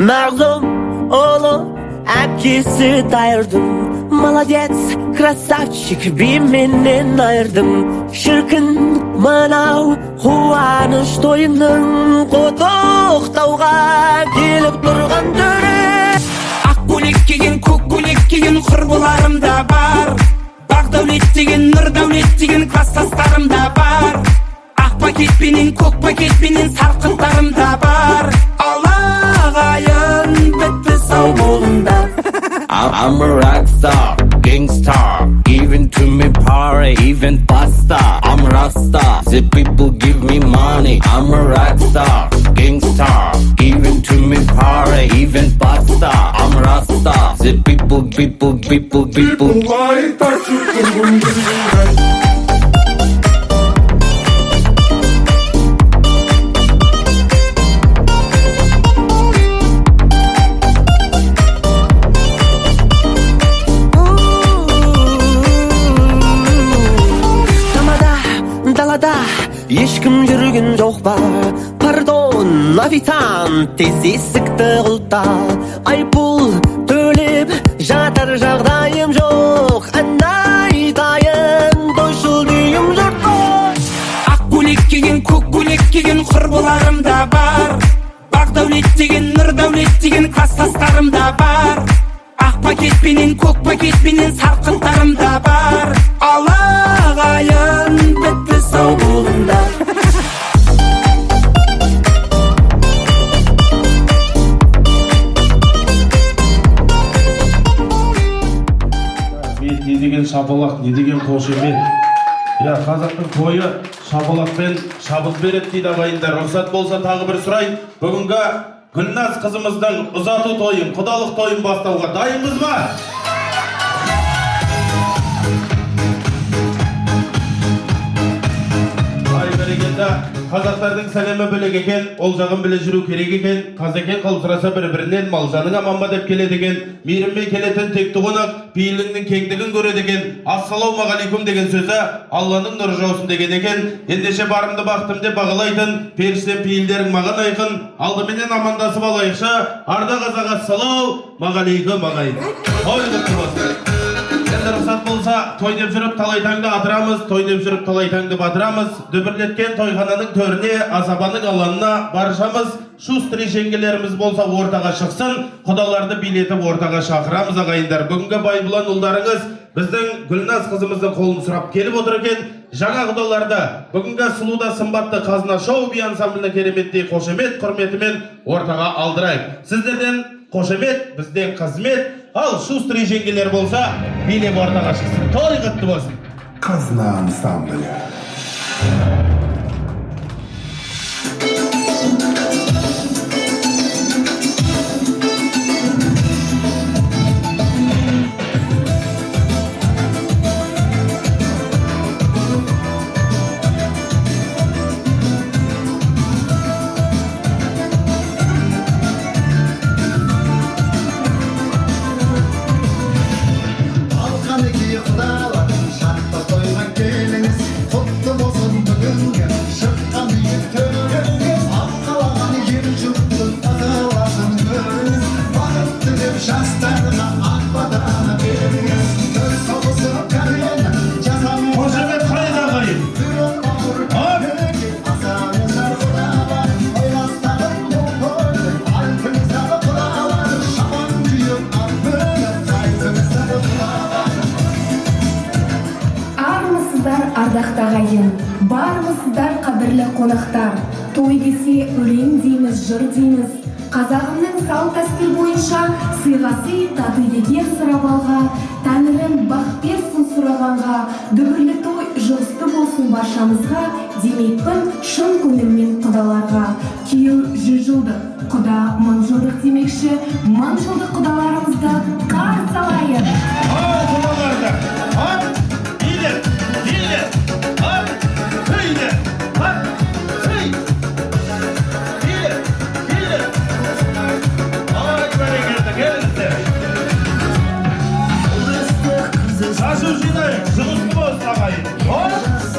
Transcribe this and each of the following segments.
Mağlum oğlu әкесі дайырдым. Молодец, красавчик, би менен айырдым. Шіркін мынау қуаныш тойының құттықтауға келіп тұрған түрі. Ақ көйлек киген, көк көйлек киген құрбыларым да бар. Бақ дәулет деген, нұр дәулет деген класстастарым да бар. Ақ пакетпенен, көк пакетпенен сарқынтарым да бар. Алағайын бітті сау болыңдар. I'm a rock star, gangstar, giving to me power, even pasta. I'm Rasta, the people give me money. I'm a rock star, gangstar, giving to me power, even pasta. I'm Rasta, the people. Like that you can Ешкім жүрген жоқ ба? Пардон, официант, тез есікті құлта. Айыппұл төлеп жатар жағдайым жоқ. Ән айтайын, тойшыл дүйім жұрт қой. Ақ көйлек киген, көк көйлек киген құрбыларым да бар. Бақ дәулет деген, нұр дәулет деген класстастарым да бар. Ақ пакетпенен, көк пакетпенен сарқынтарым да бар. Алағайын бітті сау болыңдар. не деген шапалақ, не деген қошемет. Қазақтың тойы шапалақпен шабыт береді дейді ағайындар. Рұқсат болса тағы бір сұрайын. Бүгінгі Гүлназ қызымыздың ұзату тойын, құдалық тойын бастауға дайынбыз ба? Қазақтардың сәлемі бөлек екен, ол жағын біле жүру керек екен. Қазекен қылып сұраса бір-бірінен малжаның аманба деп келеді екен. Мейіріммен келетін текті қонақ пейіліңнің кеңдігін көреді екен. Ассалаумағалейкум деген сөзі Алланың нұры жаусын деген екен. Ендеше барымды бақтым деп бағалайтын періштен пейілдерің маған айқын. Алдыменен амандасып алайықшы. Арда қазақ ассалаумағалейкум ағайын. Той құтты болсын. Енді рұқсат болса, той деп жүріп талай таңды атырамыз, той деп жүріп талай таңды батырамыз. Дүбірлеткен тойхананың төріне, асабаның алаңына баршамыз шустри жеңгелеріміз болса ортаға шықсын, құдаларды билетіп ортаға шақырамыз ағайындар. Бүгінгі байбұлан ұлдарыңыз біздің Гүлназ қызымыздың қолын сұрап келіп отыр екен. Жаңа құдаларды бүгінгі сұлуда сымбатты қазына шоу би ансамбліне кереметтей қошемет құрметімен ортаға алдырайық. Сіздерден қошемет, бізден қызмет. Ал шустри жеңгелер болса, билеп ортаға шықсын. Той құтты болсын. Қазына ансамблі. Ардақты ағайын, бармысыздар қадірлі қонақтар. Той десе өлең дейміз, жыр дейміз. Қазағымның салт дәстүр бойынша сыйласы таты дегер сұрап алға, тәңірім бақ берсін сұрағанға, дүбірлі той жұрысты болсын баршамызға, демекпін шын көңілмен құдаларға. Күйеу 100 жылдық, құда 1000 жылдық демекші, 1000 жылдық құдаларымызды қарсы алайық. Aşıl jidayı, жұмысты болсын ағайын. Құдамыз,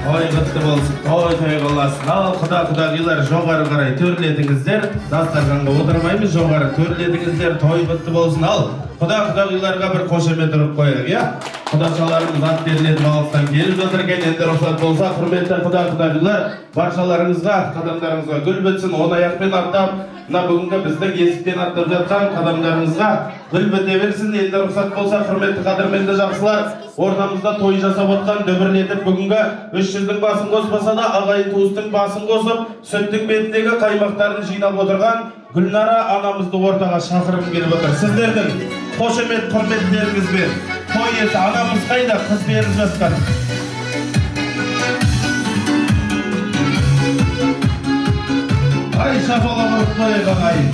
Той құтты болсын, той қыласын. Ал құда-құдағилар жоғары қарай төрлетіңіздер. Дастарханға отырмаймыз, жоғары төрлетіңіздер. Той құтты болсын. Ал құда-құдағиларға бір қошемет ұрып қояйық, иә? Құдашаларымыз ат берілетін алыстан келіп жатыр екен. Енді рұқсат болса, құрметті құда-құдағилар, баршаларыңызға, қадамдарыңызға гүл бітсін. Он аяқпен аттап, мына бүгінгі біздің есіктен аттап жатқан қадамдарыңызға гүл біте берсін. Енді рұқсат болса, құрметті қадірменді жақсылар, ортамызда той жасап отқан дөбірлетіп бүгінгі 300-дің басын қоспаса да ағайын туыстың басын қосып, сүттің бетіндегі қаймақтарын жинап отырған Гүлнара анамызды ортаға шақырып келіп отыр. Сіздердің қошемет құрметтеріңізбен той иесі анамыз қайда, қыз беріп жатқан. Ай, шапалап ұрып қойып ағайын.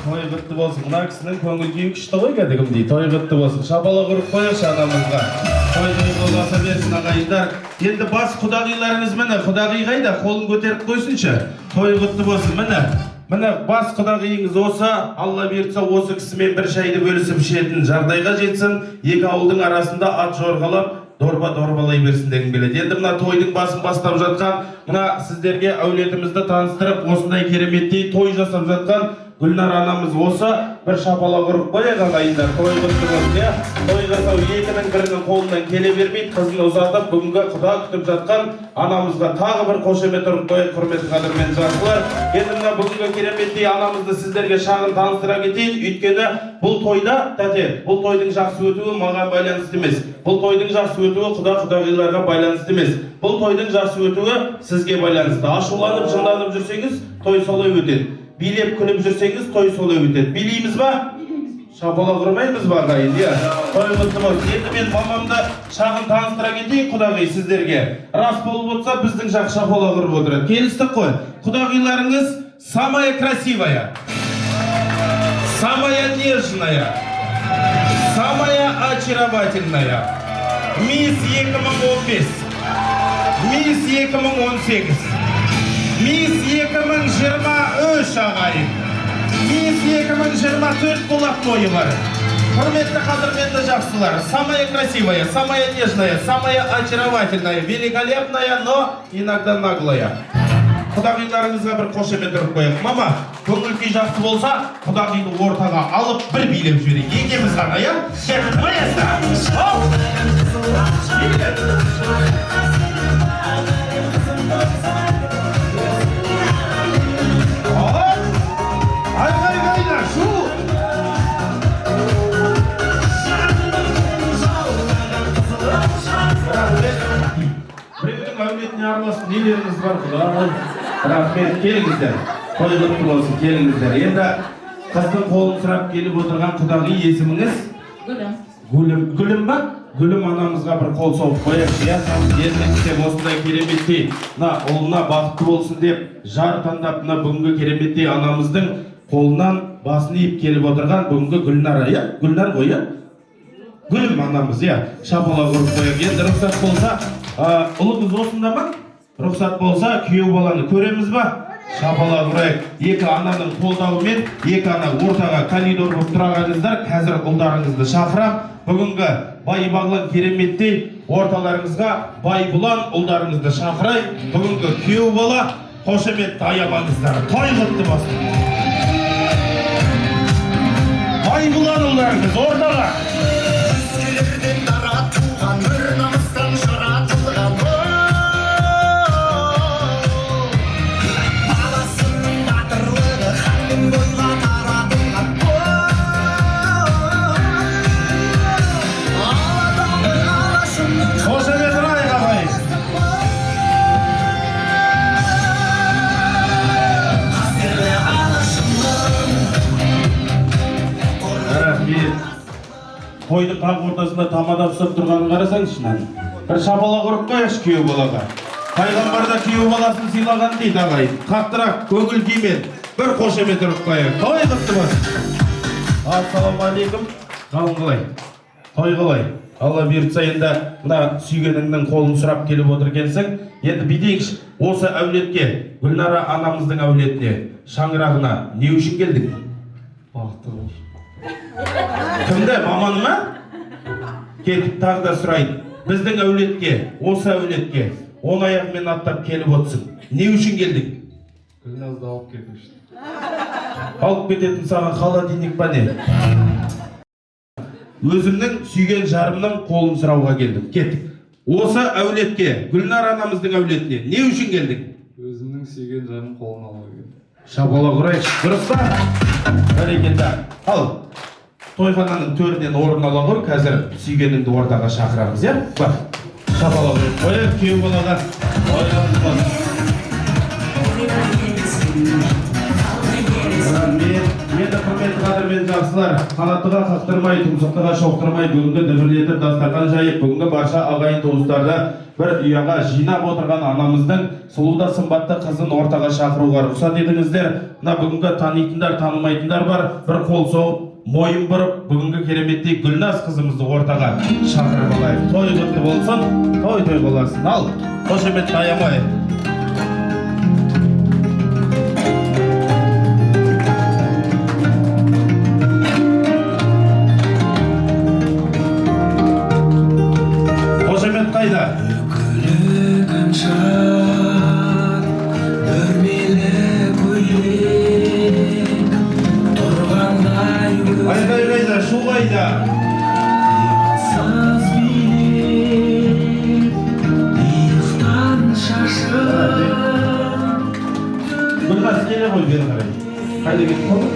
Той құтты болсын. Мына кісінің көңіл күйі күшті ғой кәдімгідей. Той құтты болсын. Шапалақ ұрып қойықшы анамызға. Той боласа берсін ағайындар. Енді бас құдағиларыңыз міне, құдағи қайда? Қолын көтеріп қойсыншы. Той құтты болсын. Міне бас құдағиыңыз осы, Алла берсе осы кісімен бір шайды бөлісіп ішетін жағдайға жетсін. Екі ауылдың арасында ат жорғалап дорба-дорбалай берсін дегім келеді. Енді мына тойдың басын бастап жатқан, мына сіздерге әулетімізді таныстырып, осындай кереметтей той жасап жатқан Гүлнара анамыз осы, бір шапалақ ұрып қояйық ағайындар. Той құтты болсын, иә? Той жасау екінің бірінің қолынан келе бермейді, қызын ұзатып, бүгінгі құда күтіп жатқан анамызға тағы бір қошемет ұрып қояйық, құрметті қадірмен жақсылар. Енді мына бүгінгі кереметтей анамызды сіздерге шағын таныстыра кетейін, өйткені бұл тойда, тәте, бұл тойдың жақсы өтуі маған байланысты емес. Бұл тойдың жақсы өтуі құда-құдағиларға байланысты емес. Бұл тойдың жақсы өтуі сізге байланысты. Ашуланып, жынданып жүрсеңіз, той солай өтеді. Билеп күліп жүрсеңіз, той солай өтеді. Билейміз ба? Шапалақ ұрмаймыз ба ағайын? Той құтты болсын. Енді мен мамамды шағын таныстыра кетейін құдағи сіздерге. Рас болып отырса, біздің жақ шапалақ ұрып отырады. Келістік қой. Құдағиларыңыз самая красивая, самая нежная, самая очаровательная. Мисс 2015, Мисс 2018, Мисс 2023 ағайын. Мисс 2024 болат тойы бар. Құрметті қадірменді жақсылар, самая красивая, самая нежная, самая очаровательная, великолепная, но иногда наглая. Құдағиларыңызға бір қошемет ұрып қояйық. Мама, көңіл күй жақсы болса, құдағиды ортаға алып бір билеп жіберейік. Екеміз ғана, иә? Айғайғайда, шу! Біреудің әулетіне араласып нелеріңіз бар құдай? Рахмет, келіңіздер. Той құтты болсын, келіңіздер. Енді қыздың қолын сұрап келіп отырған құдағи есіміңіз? Гүлім. Гүлім ба? Гүлім анамызға бір қол соғып қояйық, иә? Ертеңгісен осындай кереметтей, ұлына бақытты болсын деп, жар таңдап, бүгінгі кереметтей анамыздың қолынан басын иіп келіп отырған бүгінгі Гүлнара, иә? Гүлнар ғой, иә? Гүлім анамыз, иә? Шапалақ ұрып қояйық. Енді рұқсат болса, ұлыңыз осында ма? Рұқсат болса, күйеу баланы көреміз ба? Шапалақ ұрайық. Екі ананың қолдауымен, екі ана ортаға коридор болып тұрағаныңыздар, қазір ұлдарыңызды шақырам. Бүгінгі бай-бағлан кереметтей орталарыңызға бай-бұлан ұлдарыңызды шақырай. Бүгінгі күйеу бала қошеметті аямаңыздар. Той құтты болсын. Бай-бұлан ұлдарыңыз ортаға. Тойдың қақ ортасында тамада ұстап тұрғанын қарасаңыз, бір шапалақ ұрып қояш күйеу балаға. Пайғамбарда күйеу баласын сыйлаған дейді ағайын. Қаттырақ көңіл күймен бір қошемет ұрып қояйық. Той құтты болсын. Ассалаумағалейкум. Қалың қалай? Той қалай? Алла бұйыртса енді мына сүйгеніңнің қолын сұрап келіп отыр екенсің. Енді бидейікші, осы әулетке, Гүлнара анамыздың әулетіне, шаңырағына не үшін келдің? Бақытты бол. Кімді? Маманы ма? Кетіп тағы да сұрайын. Біздің әулетке, осы әулетке, он аяғымен аттап келіп отырсың. Не үшін келдің? Гүлназды алып кету үшін. Алып кететін саған холодильник па не? Өзімнің сүйген жарымның қолын сұрауға келдім. Кеттік. Осы әулетке, Гүлнар анамыздың әулетіне не үшін келдің? Өзімнің сүйген жарым қолын алуға келдім. Шапалақ ұрайық. Дұрыс па? Бәрекелді. Ал, тойхананың төрінен орын ала ғой, қазір сүйгеніңді ортаға шақырамыз, иә? Бар. Шапалақ ұрайық. Қойып, күйеу балаға. Мені құрметті қадірмен жақсылар, қанаттыға қақтырмай, тұмсықтыға шоқтырмай, бүгінгі дүбірлетіп дастархан жайып, бүгінгі барша ағайын туыстарды бір ұяға жинап отырған анамыздың сұлуда сымбатты қызын ортаға шақыруға рұқсат етіңіздер. Мына бүгінгі танитындар, танымайтындар бар, бір қол соғып, мойын бұрып, бүгінгі кереметтей Гүлназ қызымызды ортаға шақырып алайық. Той құтты болсын, той боласын. Ал, қошемет аямай. Үкілігін шат, өрмелі көйлек, тұрғандай Қайда, шу қайда? сыз билеп, иықтан шашып. Гүлназ келе ғой бері қарай. Қайда кетіп қалды?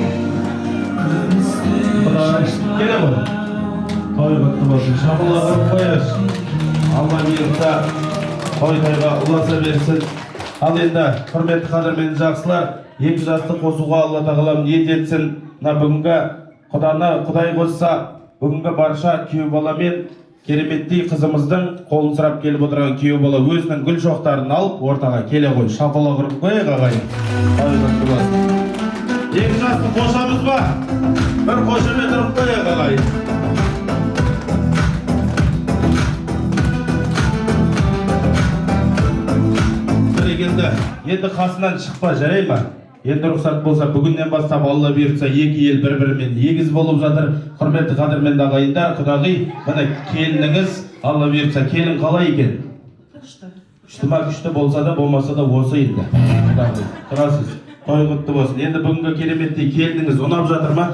Келе ғой. Той құтты болсын, шапалағын қояш. Алла бұйыртса той-тойға ұласа берсін. Ал енді құрметті қадірмен жақсылар, екі жасты қосуға Алла тағалам ниет етсін. Мына бүгінгі Құдай қосса, бүгінгі барша күйеу бала мен кереметтей қызымыздың қолын сұрап келіп отырған күйеу бала өзінің гүл шоқтарын алып ортаға келе ғой. Шапалақ ұрып қояйық ағайын. Екі жасты қосамыз ба? Бір қошемет ұрып қояйық ағайын. Енді қасынан шықпа, жарай ма? Енді рұқсат болса, бүгіннен бастап Алла бұйыртса екі ел бір-бірімен егіз болып жатыр. Құрметті қадірменді ағайындар, құдағи, мына келініңіз, Алла бұйыртса, келін қалай екен? Күшті ма, күшті болса да, болмаса да осы енді. Құдағи, тұрасыз, той құтты болсын. Енді бүгінгі кереметтей келініңіз ұнап жатыр ма?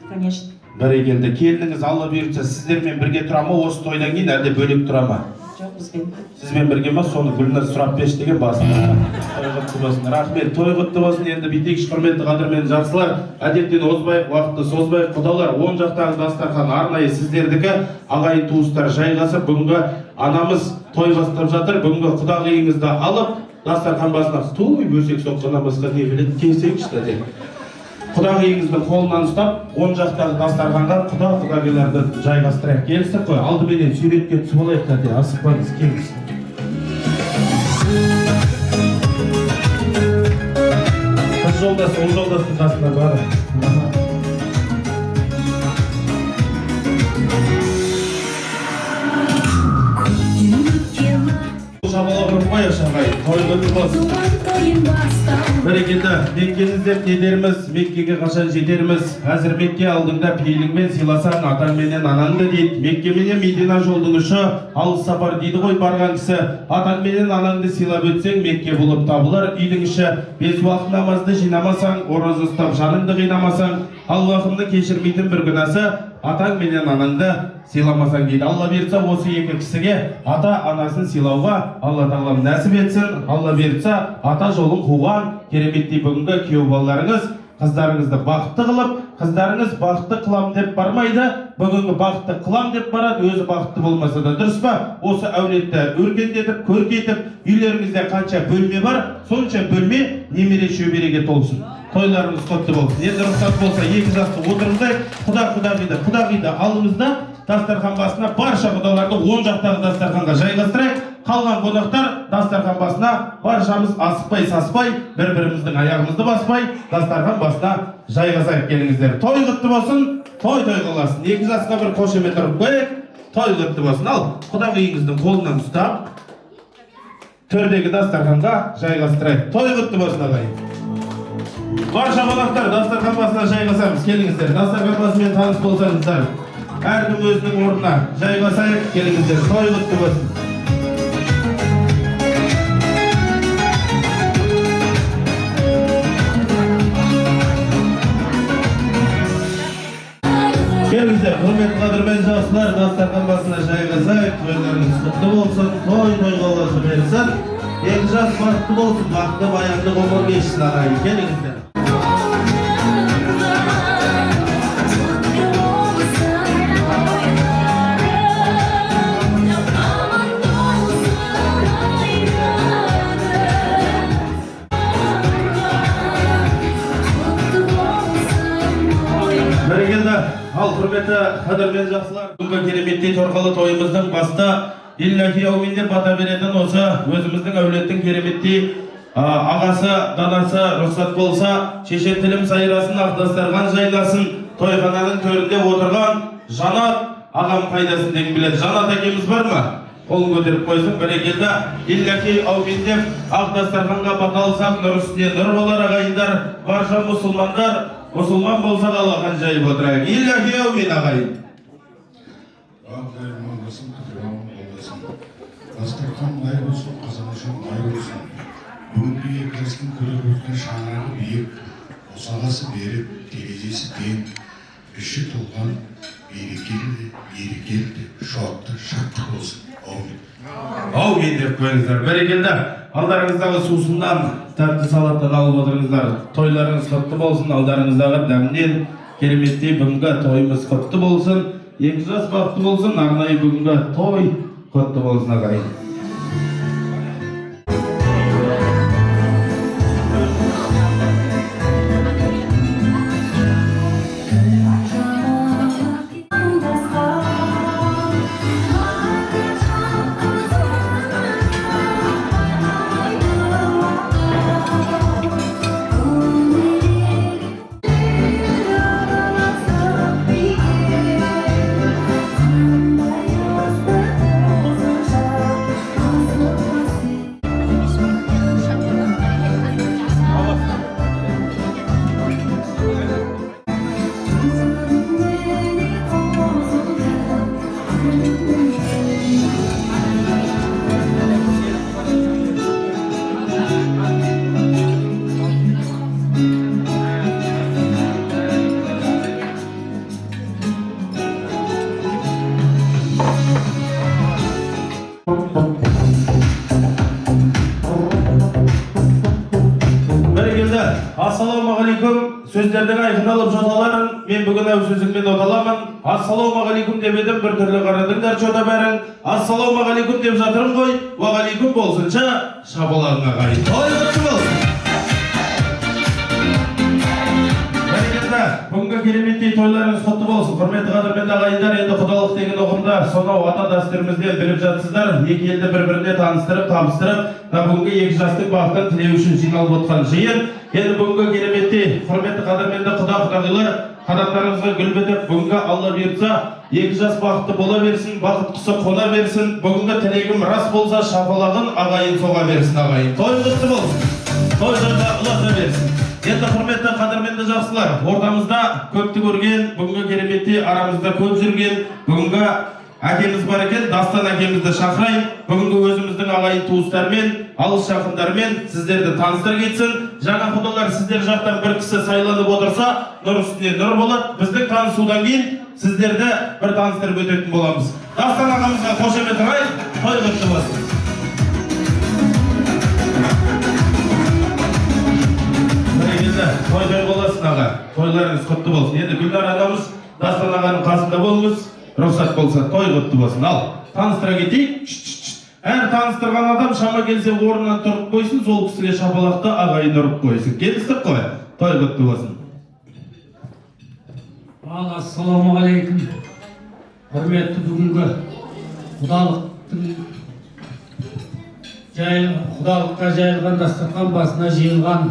Конечно. Бәрекелді. Келініңіз Алла бұйыртса, сіздермен бірге тұра ма, осы тойдан кейін әлде бөлек тұра ма? Жоқ, бізбен. Сізбен бірге ма, соны Гүлназ сұрап берші деген басында. Той құтты болсын. Рахмет, той құтты болсын. Енді бүйтейікші құрметті қадірмен жақсылар. Әдеттен озбайық, уақытты созбайық. Құдалар, оң жақтағы дастархан арнайы сіздердікі, ағайын туыстар жайғасып, бүгінгі анамыз той бастап жатыр. Бүгінгі құдағиыңызды алып, дастархан басына той бөсек соққынан басқа не біледі, келсеңші де. Құдағиыңыздың қолынан ұстап, оң жақтағы дастарханға құдағиларды жайғастырайық. Келістік қой, алдыменен суретке түсіп алайық тәте, асықпаңыз, келіңіз. Қыз жолдас, ол жолдастың қасына бары. Шабалақ ұрып қояш ағайын, той құтты болсын. Бәрекелді, Меккені іздеп не дерміз, Меккеге қашан жетерміз. Әзір Мекке алдыңда пейіліңмен сыйласаң, атаң менен анаңды дейді. Мекке менен Медина жолдың ұшы, алыс сапар дейді ғой барған кісі. Атаң менен анаңды сыйлап өтсең, Мекке болып табылар үйдің іші. 5 уақыт намазды жинамасаң, ораза ұстап жаныңды қинамасаң, Аллахымды кешірмейтін бір күнәсі, атаң менен анаңды сыйламасаң дейді. Алла бұйыртса осы екі кісіге ата анасын сыйлауға Алла тағалам нәсіп етсін. Алла бұйыртса ата жолын қуған кереметтей бүгінгі күйеу балаларыңыз қыздарыңызды бақытты қылып, қыздарыңыз бақытты қылам деп бармайды, бүгінгі бақытты қылам деп барады, өзі бақытты болмаса да, дұрыс па? Осы әулетті өркендетіп, көркейтіп, үйлеріңізде қанша бөлме бар, сонша бөлме немере шөбереге толсын. Тойларыңыз құтты болсын. Енді рұқсат болса, екі жасты отырғызайық, құдағиды алыңызда, дастархан басына барша құдаларды оң жақтағы дастарханға жайғастырайық. Қалған қонақтар дастархан басына баршамыз асықпай саспай, бір-біріміздің аяғымызды баспай, дастархан басына жайғасайық келіңіздер. Той құтты болсын, той қыласын. Екі жасқа бір қошемет ұрып қояйық. той құтты болсын. Ал, құдағиыңыздың қолынан ұстап, төрдегі дастарханға жайғастырайық. Той құтты болсын ағайын. Барша қонақтар, дастархан басына жайғасамыз. Келіңіздер, дастархан басымен таныс болсаңыздар. Әркім өзінің орнына жайғасайық. Келіңіздер, той құтты болсын. Келіңіздер, құрметті қадірмен жақсылар, дастархан басына жайғасайық. Тойларыңыз құтты болсын, той-тойға ұласы берсін. Екі жас бақытты болсын, бақытты баянды ғұмыр кешсін ағайын. Келіңіздер. Бәрекелді. Ал құрметті қадірмен жақсылар, бүгінгі кереметтей торқалы тойымыздың баста иллахи аумин деп бата беретін осы өзіміздің әулеттің кереметтей ағасы, данасы рұқсат болса, шеше тілім сайрасын, ақ дастархан жайласын, тойхананың төрінде отырған Жанат ағам қайдасын деген біледі. Жанат әкеміз бар ма? Қолын көтеріп қойсын. Бәрекелді. Иллахи аумин деп ақ дастарханға бата алсақ, нұр үстіне нұр болар ағайындар. Барша мұсылмандар мұсылман болса да Аллахан жайып отырайық. Иллахи аумин ағайын. Аллахым болсын, құдырам болсын. Дастархан бай болсын, қазанышың бай болсын. Бүгінгі екі жастың көріп өткен шаңырағы биік, босағасы беріп, терезесі кең, іші толған, берекелі, шуақты, шаттық болсын. Аумин. Аумин деп қойыңыздар. Бәрекелді. Алдарыңыздағы сусыннан, тәтті салаттан алып отырыңыздар. Тойларыңыз құтты болсын, алдарыңыздағы дәмнен кереметтей бүгінгі тойымыз құтты болсын. Екі жас бақытты болсын, арнайы бүгінгі той құтты болсын ағайын. Ассалаумағалейкум. Сөздердің айқындалып жоталарын мен бүгін әу сөзіңмен оталамын. Ассалаумағалейкум деп едім, бір түрлі қарадыңдар жота бәрің. Ассалаумағалейкум деп жатырым ғой. Уағалейкум болсынша шабалағың ағайын. Той құтты болсын. Бүгінгі кереметтей тойларыңыз құтты болсын. Құрметті қадірменді ағайындар, енді құдалық деген ұғымда сонау ата дәстүрімізден біліп жатсыздар. Екі елді бір-біріне таныстырып, табыстырып, бүгінгі екі жастың бақытын тілеу үшін жиналып отқан жиын. Енді бүгінгі кереметтей, құрметті қадірменді құдағилар, қадамдарыңызға гүл бітіп, бүгінгі Алла бұйыртса, екі жас бақытты бола берсін, бақыт құсы қона берсін. Бүгінгі тілегім рас болса, шапалағын ағайын соға берсін ағайын. Той құтты болсын. Той жырға ұласа берсін. Енді құрметті қадірменді жақсылар, ортамызда көпті көрген, бүгінгі кереметтей арамызда көп жүрген, бүгінгі әкеміз бар екен, Дастан әкемізді шақырайын. Бүгінгі өзіміздің ағайын туыстармен, алыс жақындармен сіздерді таныстыр кетсін. Жаңа құдалар сіздер жақтан бір кісі сайланып отырса, нұр үстіне нұр болады. Біздің танысудан кейін сіздерді бір таныстырып өтетін боламыз. Дастан ағамызға қошемет ұрайық, той құтты болсын. Той боласын аға, тойларыңыз құтты болсын. Енді Гүлнар ағамыз Дастан ағаның қасында болыңыз, рұқсат болса той құтты болсын. Ал, таныстыра кетейік. Әр таныстырған адам шама келсе орнынан тұрып қойсын, сол кісіге шапалақты ағайын ұрып қойсын. Келістік қой, той құтты болсын. Ал, ассалаумағалейкум. Құрметті бүгінгі құдалыққа жайылған дастархан басына жиылған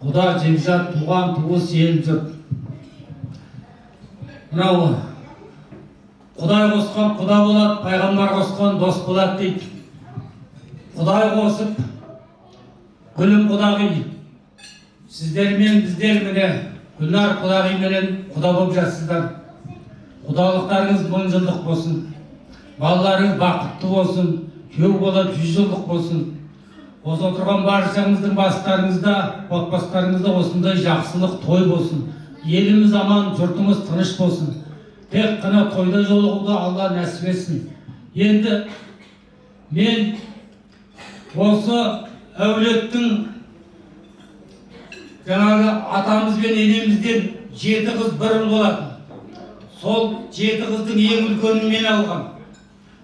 құда, жекжат, туған, туыс, ел жұрт. Мынау Құдай қосқан құда болады, пайғамбар қосқан дос болады дейді. Құдай қосып, Гүлім құдағи, сіздер мен біздер міне Гүлнар құдағи менен құда болып жатсыздар. Құдалықтарыңыз 10 жылдық болсын, балаларыңыз бақытты болсын, күйеу бала 100 жылдық болсын. Осы отырған баршаңыздың бастарыңызда, отбасыларыңызда осындай жақсылық той болсын. Еліміз аман, жұртымыз тыныш болсын. Тек қана тойда жолығуды Алла нәсіп етсін. Енді мен осы әулеттің жаңағы атамыз бен енемізден 7 қыз бір ұл болатын. Сол 7 қыздың ең үлкенін мен алғам.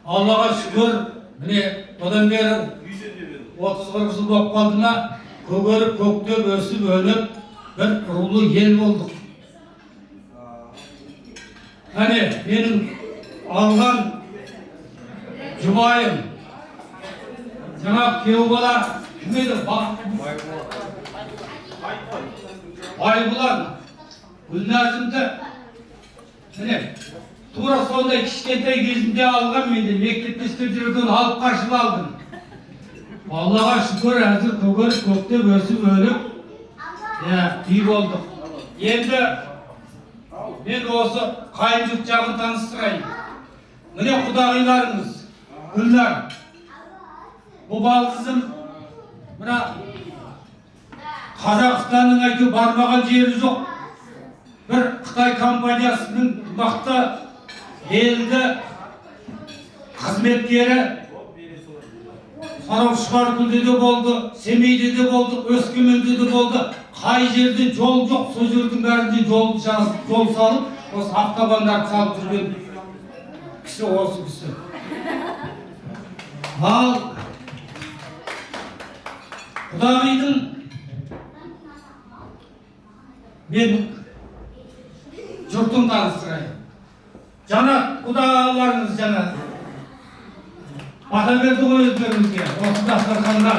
Аллаға шүкір, міне одан бері 30-40 жыл болып қалды ма, көгеріп, көктеп, өсіп, өніп, бір рулы ел болдық. Әне, менің алған жұбайым, жаңа күйеу бала, кім еді? Байбұлан, Гүлназымды, міне, тура сондай кішкентай кезінде алған менде, мектепте істеп жүрген алып қашып алдым. Аллаға шүкір, әзір көгеріп, көктеп, өсіп, өніп, үй болдық. Енді мен осы қайын жұрт жағын таныстырайын. Міне құдағиларыңыз, Гүлнар. Бұл балқызым, мына Қазақстанның әйтеу бармаған жері жоқ. Бір Қытай компаниясының мықты елді қызметкері Сарапшыларкөлде де болды, Семейде де болды, Өскеменде де болды. Қай жерде жол жоқ, сол жердің бәрінде жол салып, осы автобандарды салып жүрген кісі осы кісі. Ал құдағидың мен жұртын таныстырайын. Жанат құдаларыңыз жаңа ата берді ғой өздеріңізге, осы дастарханда.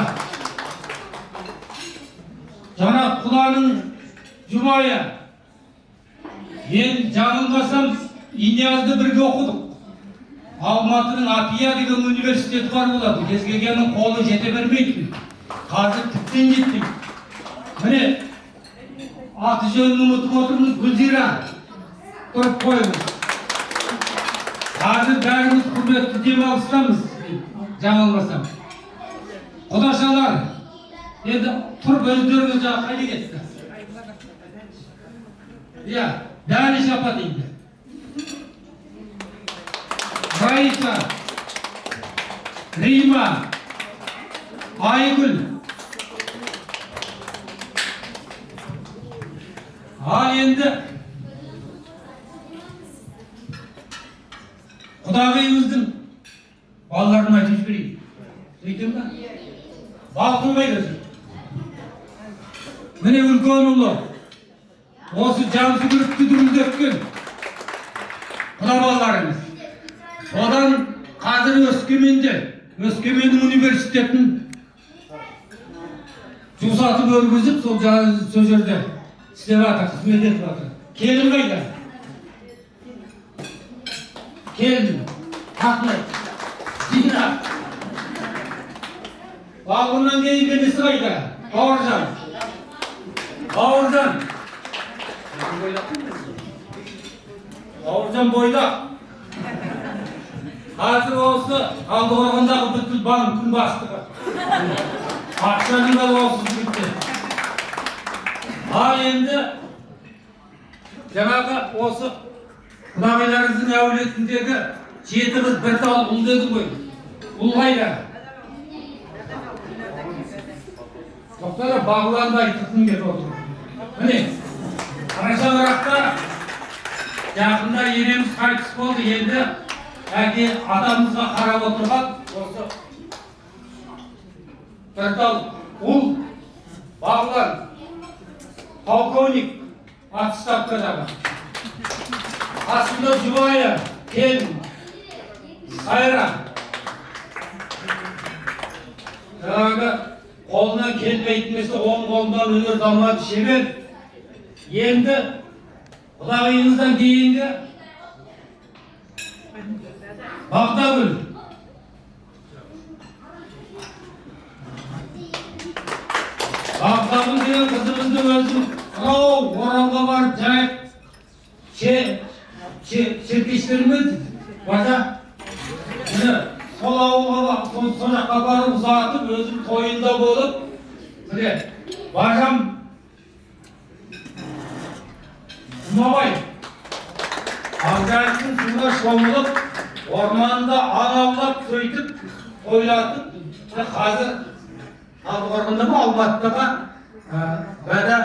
Жанат құданың жұбайы. Мен жаңылмасам, Инязды бірге оқыдық. Алматының Атия деген университеті бар болады. Кез келгеннің қолы жете бермейтін. Қазір тіптен жеттім. Міне, аты жөнін ұмытып отырмыз, Гүлзира. Тұрып қойыңыз. Қазір бәріміз құрметті демалыстамыз. Жаңылмасам. Құдашалар, енді тұрып өздеріңіз жағы қайда кетті? Дәлі шапа дейді. Раиса, Рима, Айгүл. Енді құдағиымыздың балаларын айтып жіберейін. Сөйтем ба? Балқынбай өзі. Міне үлкен ұлы. Осы жансы күріпті дүрілдеткен құда балаларымыз. Одан қазір Өскеменнің университетін жусатып өргізіп, сол жерде істеп жатыр, қызмет етіп жатыр. Келін қайда? Келін, Ахмет, Дина. Балғыннан кейін бенесі қайда? Бауыржан. Бауыржан бойдақ. Қазір осы Талдықорғандағы бүткіл банктің бастығы. Ақшаның да осы жігітте. Енді жаңағы осы құдағиларыңыздың әулетіндегі 7 қыз бір тал ұл деді ғой. Ұл қайда? Тоқтара бағыланды айтқым келіп отыр. Міне, Қарашаңырақта жақында енеміз қайтыс болды. Енді әке атамызға қарап отырған осы бір тал ұл бағылан полковник отставкадағы. Қасында жұбайы, келін, Сайра. Жаңағы қолынан келмейтінмесі оң қолынан өнер дамады шебер. Енді құдағиымыздан кейінгі Бағдагүл. Бағдагүл деген қызымыздың өзім Оралға барып жайып шеркештермен бажа сол ауылға сол жаққа барып ұзатып өзім тойында болып міне бажам Жұмабай Ақжайықтың суына шомылып орманда аулап сөйтіп тойлатып қазір Талдықорғанда ма Алматыда бәда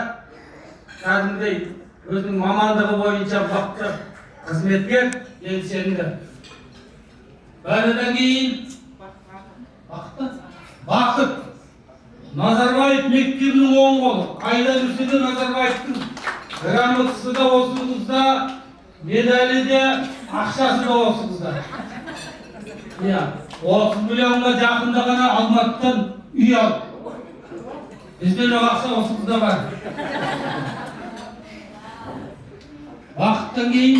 кәдімгідей өзінің мамандығы бойынша бақты қызметкер белсенді. Бәріден кейін Бақыт Назарбаев мектебінің оң қолы. Қайда жүрсе де Назарбаевтың грамотасы да осы қызда, медалі де, ақшасы да осы қызда. 30 миллионға жақында ғана Алматыдан үй алып. Бізден ақша осы қызда бар. Бақыттан кейін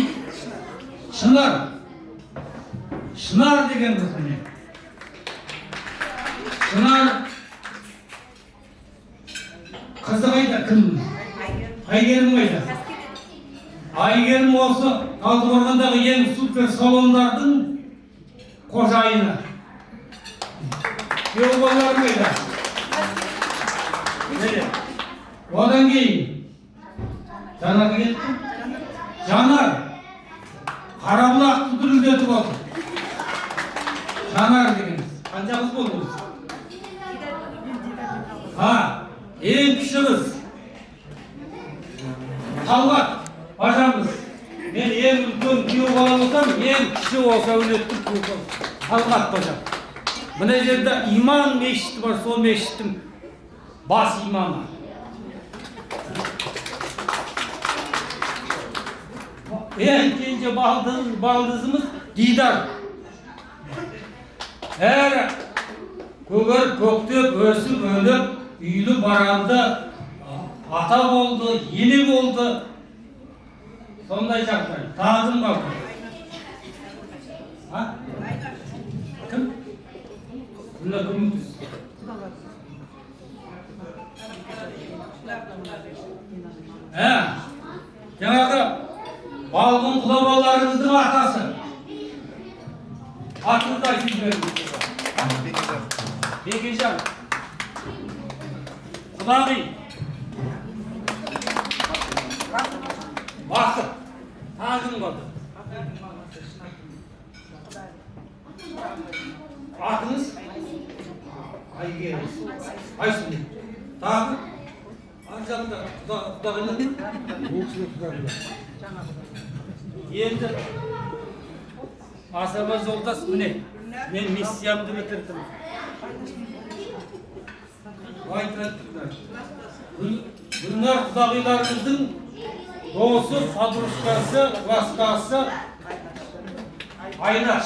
Шынар деген қыз міне. Шынар қызы қайда? Кім? Айгерім қайда? Айгерім осы Талдықорғандағы ең супер салондардың қожайыны. Күйеу балалары қайда? Одан кейін Жанар кетті. Жанар Қарабұлақты дүрілдетіп отыр. Жанар дегеніз. Қанша қыз болды осы? Ең кіші қыз. Талғат бажамыз. Мен ең үлкен күйеу бала болсам, ең кіші осы әулеттің күйеу Талғат бажам. Мына жерде иман мешіті бар, сол мешіттің бас имамы. Ең кенже балдызымыз Дидар. Әрі көгеріп, көктеп, өсіп, өніп, үйлі баранды, ата болды, ене болды. Сондай жағдай. Тазым қалды. Кім? Бұнда кім өтіз? Жаңағы балғын құлабаларымыздың атасы. Атыңызды айтып жіберіңіз. Бекежан. Құдағи. Бақыт. Тағым қалды. Атыңыз? Айгерім. Айсың. Тағы? Анжақта құдағилар. Енді Асаба жолдас міне, мен миссиямды бітірдім. Гүлнар құдағиларымыздың досы, подружкасы, кластасы Айнаш.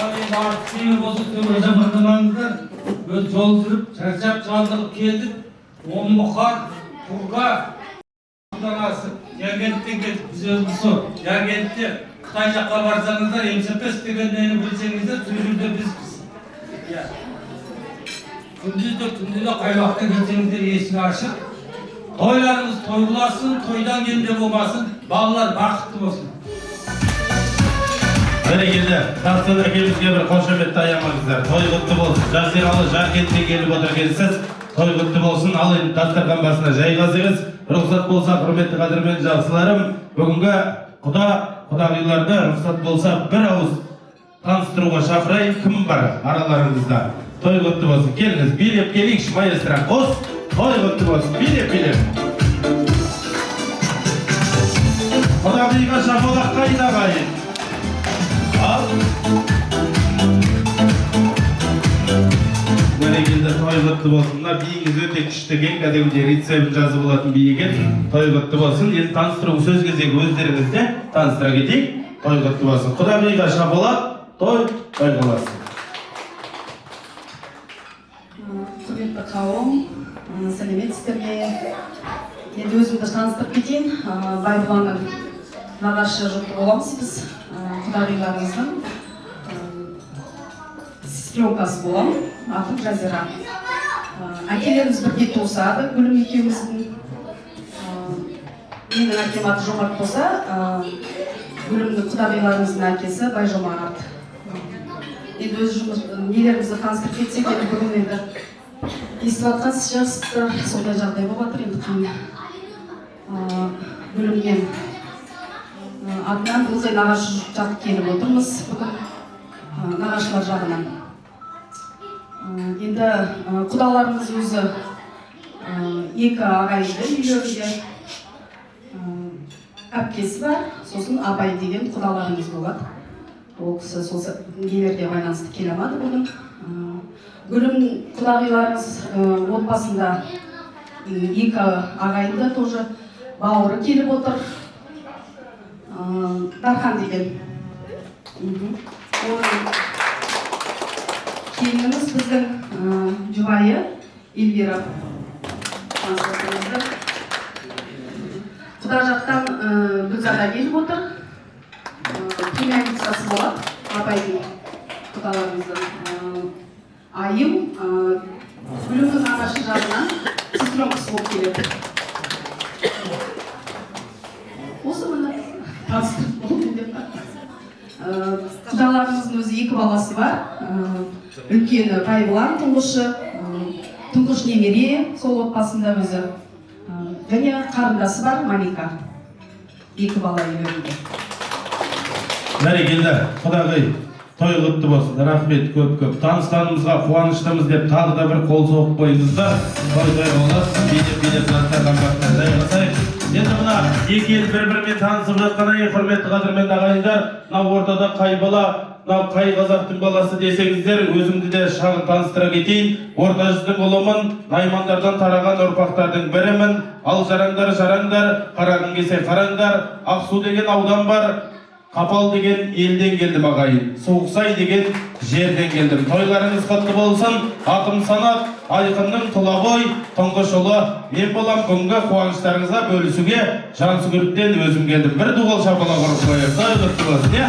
Енді артысымен болсы төбір жамандамаңыздар. Өз жол жүріп, шаршап жалдығып келдік. Омбұқар, Турға, Құданасы, Яркенттен келдік. Біз өзіміз сол. Яркентте Қытай жаққа барсаңыздар, МСПС деген нені білсеңіздер, сол жерде бізбіз. Күндізді қай уақытта келсеңіздер есік ашық. Тойларыңыз той боласын, тойдан кенде болмасын, балалар бақытты болсын. Бәрекелді, тастан әкемізге бір қошеметті аямаңыздар. Той құтты болсын. Жазиралы Жаркентте келіп отыргенсіз, той құтты болсын. Ал енді дастархан басына жайғасыңыз. Рұқсат болса, құрметті қадірмен жақсыларым, бүгінгі құдағиларды рұқсат болса бір ауыз таныстыруға шақырайын. Кім бар араларыңызда? Той құтты болсын. Келіңіз, билеп келейікші маэстро. Қос, той құтты болсын. Билеп. Құдағиға шапалақ қайда қайын? Бәрекелді, той құтты болсын. Мына биіңіз өте күшті екен, кәдімгідей рецепт жазып болатын би екен. Той құтты болсын. Енді таныстыру сөз кезегі өздеріңізде таныстыра кетейік. Той құтты болсын. Құдағиға шапалақ, той болсын. Құрметті қауым, сәлеметсіздер ме? Енді өзімді таныстырып кетейін. Байбұланның нағашы жұрты боламыз біз. Құдағиларымыздың сестренкасы боламын, атым Жазира. Әкелеріміз бірге туысады, Гүлім екеуміздің. Менің әкем аты Жомарт болса, Гүлімнің құдағиларымыздың әкесі Байжомарт. Енді өз нелерімізді таныстырып кетсек, енді бүгін енді естіп жатқансыз шығарсыздар, сондай жағдай болып жатыр енді қиын. Гүлімнен адынан бізде нағашы жақ келіп отырмыз бүгін нағашылар жағынан. Енді құдаларымыз өзі екі ағайынды үйлерінде әпкесі бар, сосын Абай деген құдаларымыз болады. Ол кісі сол нелерге байланысты келе алмады бүгін. Гүлім құдағиларымыз отбасында екі ағайынды тоже бауыры келіп отыр. Дархан деген. Келініміз біздің жұбайы Эльвира. Құда жақтан Гүлзада келіп отыр. Племянницасы болады, Абайдың құдаларымыздың. Айым Гүлімнің нағашы жағынан сестренкасы болып келеді. Осы мына таныстырып болдым деп. Құдаларымыздың өзі екі баласы бар. Үлкені Байбұлан тұңғышы, тұңғыш немере сол отбасында өзі. Және қарындасы бар Малика. Екі бала үйлерінде. Бәрекелді, құдағи, той құтты болсын. Рахмет көп-көп. Танысқанымызға қуаныштымыз деп тағы да бір қол соғып қойыңыздар. Той болсын, билеп жастардан баққан жайғасайық. Енді мына екі ел бір-бірімен танысып жатқаннан кейін, құрметті қадірменді ағайындар, мына ортада қай бала, мына қай қазақтың баласы десеңіздер, өзімді де шағын таныстыра кетейін. Орта жүздің ұлымын, Наймандардан тараған ұрпақтардың бірімін. Ал жараңдар, қарағым келсе қараңдар. Ақсу деген аудан бар. Қапал деген елден келдім ағайын, Суықсай деген жерден келдім. Тойларыңыз құтты болсын, атым Санат, Айқынның Тұлабой, тұңғыш ұлы, мен болам бүгінгі қуаныштарыңызға бөлісуге Жансүгіровтен өзім келдім. Бір дуғал шапалақ ұрып қойып, құтты болсын, иә?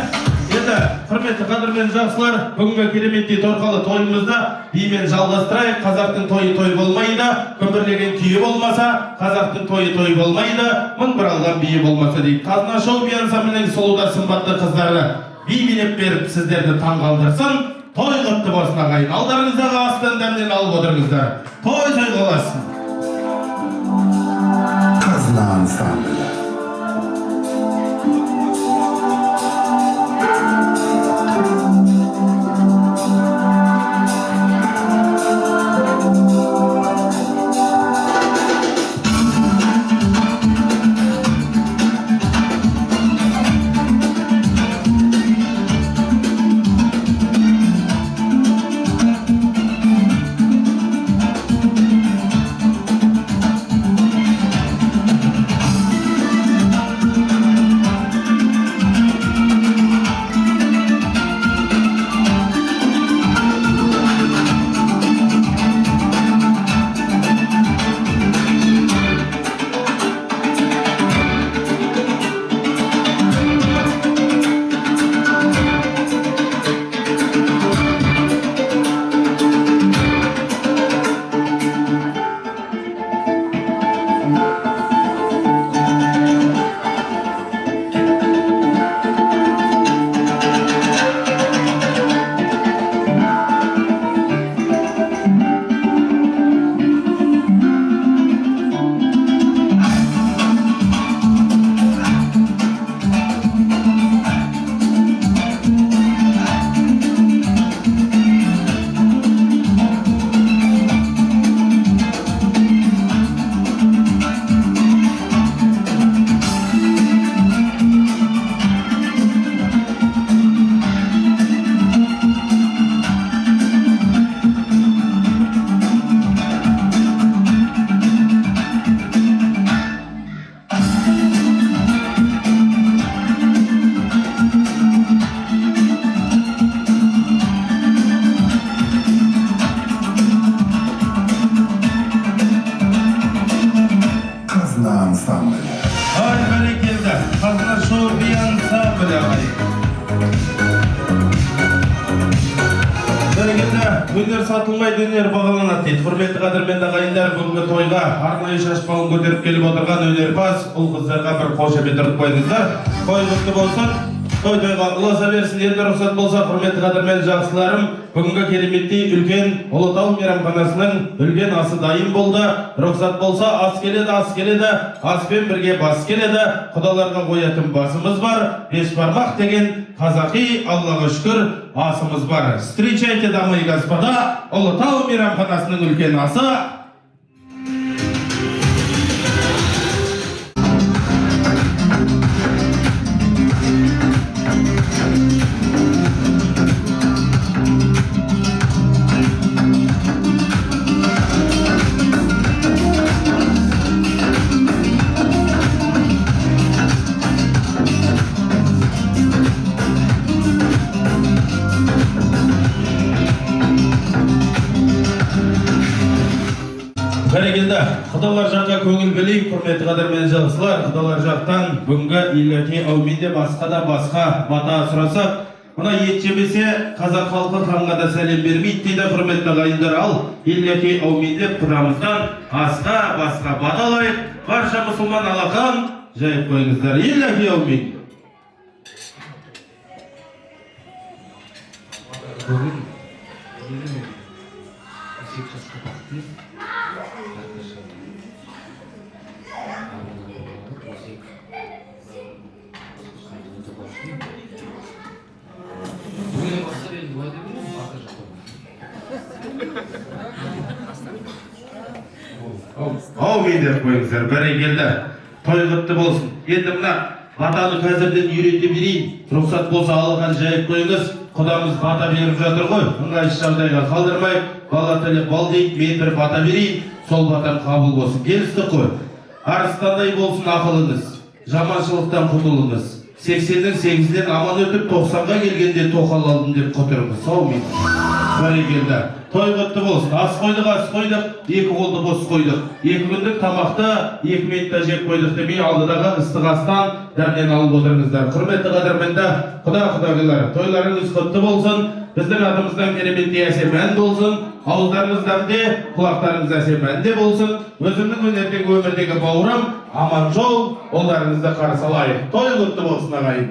Енді, құрметті қадірмен жақсылар, бүгінгі кереметтей торқалы тойымызды бимен жалғастырайық. Қазақтың тойы той болмайды, күмбірлеген күйі болмаса, қазақтың тойы той болмайды, мың бір алған биі болмаса дейді. Қазына шоу би ансамблінің сұлуда сымбатты қыздары би билеп беріп сіздерді таң қалдырсын. Той құтты болсын ағайын. Алдарыңыздағы астан дәмнен алып отырыңыздар. Той қаласын. Қазына ансамблі. Ай, бәрекелді. Қазына шоу өнер сатылмайды, өнер бағаланады дейді. Құрметті қадірменді ағайындар, бүгінгі тойға арнайы шашбауын көтеріп келіп отырған өнерпаз ұл қыздарға бір қошемет ұрып қойыңыздар. Той құтты болсын, той-тойға ұласа берсін. Енді рұқсат болса, құрметті қадірмен жақсыларым, бүгінгі кереметтей үлкен Ұлытау мейрамханасының үлкен асы дайын болды. Рұқсат болса, ас келеді, аспен бірге бас келеді. Құдаларға қоятын басымыз бар, беш бармақ деген қазақи, Аллаға шүкір, асымыз бар. Встречайте, дамы и господа, Ұлытау мейрамханасының үлкен асы. Бәрекелді, құдалар жаққа көңіл бөлейік, құрметті қадірмен жақсылар. Құдалар жақтан бүгінгі илләти әуминде басқа бата сұрасақ, мына ет жемесе қазақ халқы ханға да сәлем бермейді дейді. Құрметті ағайындар, ал илләти әуминде құдамыздан басқа бата алайық. Барша мұсылман алақан жайып қойыңыздар. Илләти әумин. Аумин деп қойыңыздар, бәрекелді. Той құтты болсын. Енді мына батаны қазірден үйрете берейін. Рұқсат болса алған жайып қойыңыз. Құдамыз бата беріп жатыр ғой. Ыңғайсыз жағдайға қалдырмай, бала тілі бал дейді, мен бір бата берейін. Сол батам қабыл болсын. Келістік қой. Арыстандай болсын ақылыңыз. Жаманшылықтан құтылыңыз. 80-дің 8-ден аман өтіп, 90-ға келгенде тоқал алдым деп құтырыңыз. Аумин. Бәрекелді. Той құтты болсын. Ас қойдық, екі қолды бос қойдық. 2 күндік тамақты 2 минутта жеп қойдық демей, алдыдағы ыстық астан дәмнен алып отырыңыздар. Құрметті қадірменді құда-құдағилар, тойларыңыз құтты болсын. Біздің атымыздан кереметтей әсем ән болсын. Ауыздарыңыз дәмде, құлақтарыңыз әсем әнде болсын. Өзімнің өнердегі өмірдегі бауырым аман жол, оларыңызды қарсы алайық. Той құтты болсын ағайын.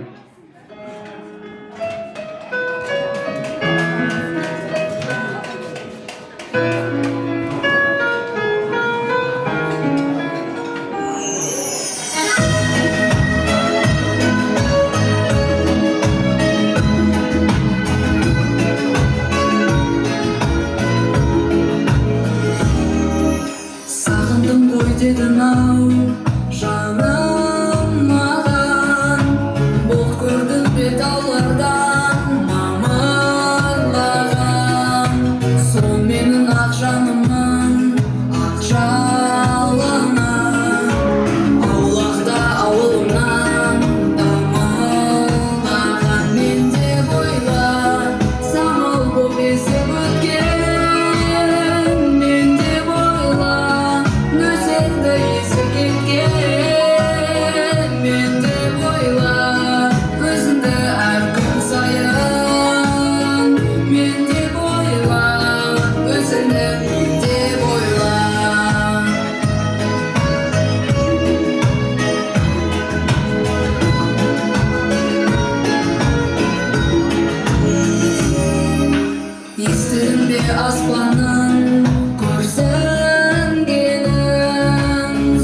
Аспанын көрсенгенім,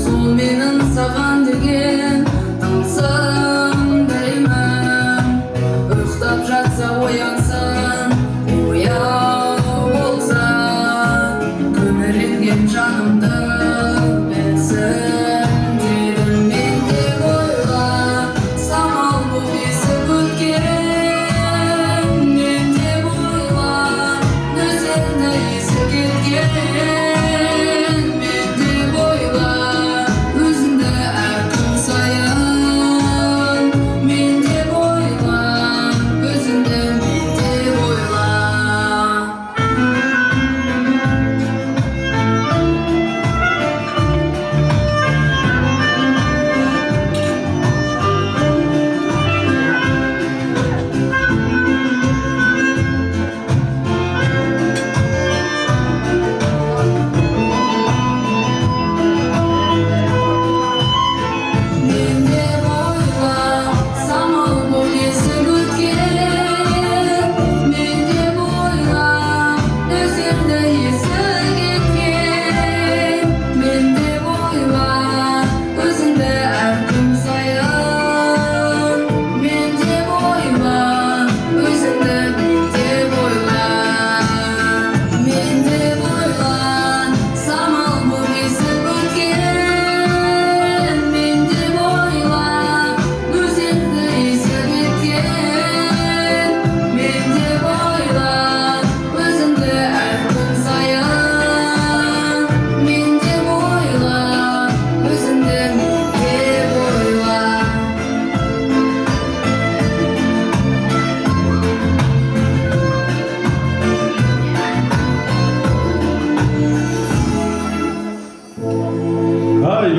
сол менің саған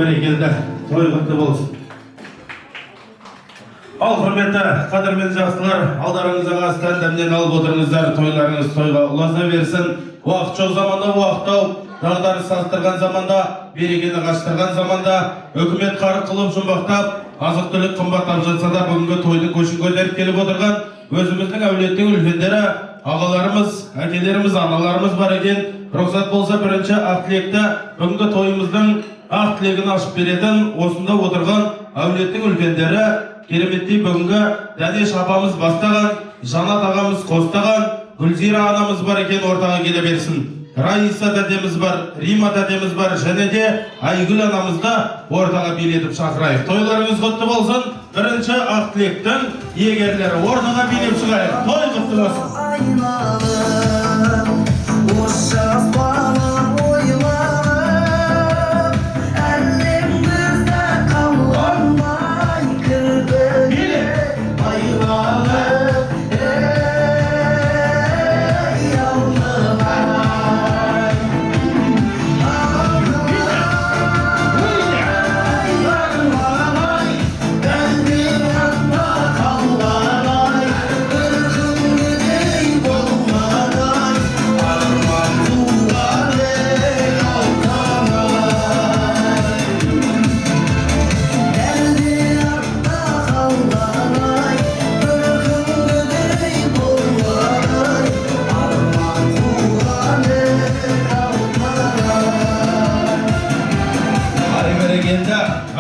бәрекелді, той құтты болсын. Ал құрметті қадірмен жақсылар, алдарыңызға стәндемнен алып отырыңыздар, тойларыңыз тойға ұласа берсін. Уақыт жоқ заманда уақыт тауып, дағдарыс састырған заманда, берекені қаштырған заманда, үкімет қарық қылып жұмбақтап, азық-түлік қымбаттап жатса да бүгінгі тойдың көшін көтеріп келіп отырған өзіміздің әулеттің үлкендері, ағаларымыз, әкелеріміз, аналарымыз бар екен. Рұқсат болса бірінші ақ тілекті бүгінгі тойымыздың ақ тілегін ашып беретін осында отырған әулеттің үлкендері, кереметтей бүгінгі Дәнеш апамыз бастаған, Жанат ағамыз қостаған, Гүлзира анамыз бар екен, ортаға келе берсін. Раиса дәдеміз бар, Рима дәдеміз бар, және де Айгүл анамызды ортаға билетіп шақырайық. Тойларыңыз құтты болсын. Бірінші ақ тілектің иегерлері ортаға билеп шығайық. Той құтты болсын.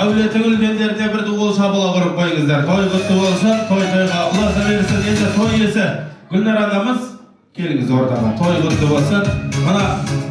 Әулеттің үлкендеріне бір дуыл шабыла құрып қойыңыздар. Той құтты болсын, той-тойға ұласа берсін. Енді той иесі Гүлнар анамыз, келіңіз ортаға. Той құтты болсын. Мына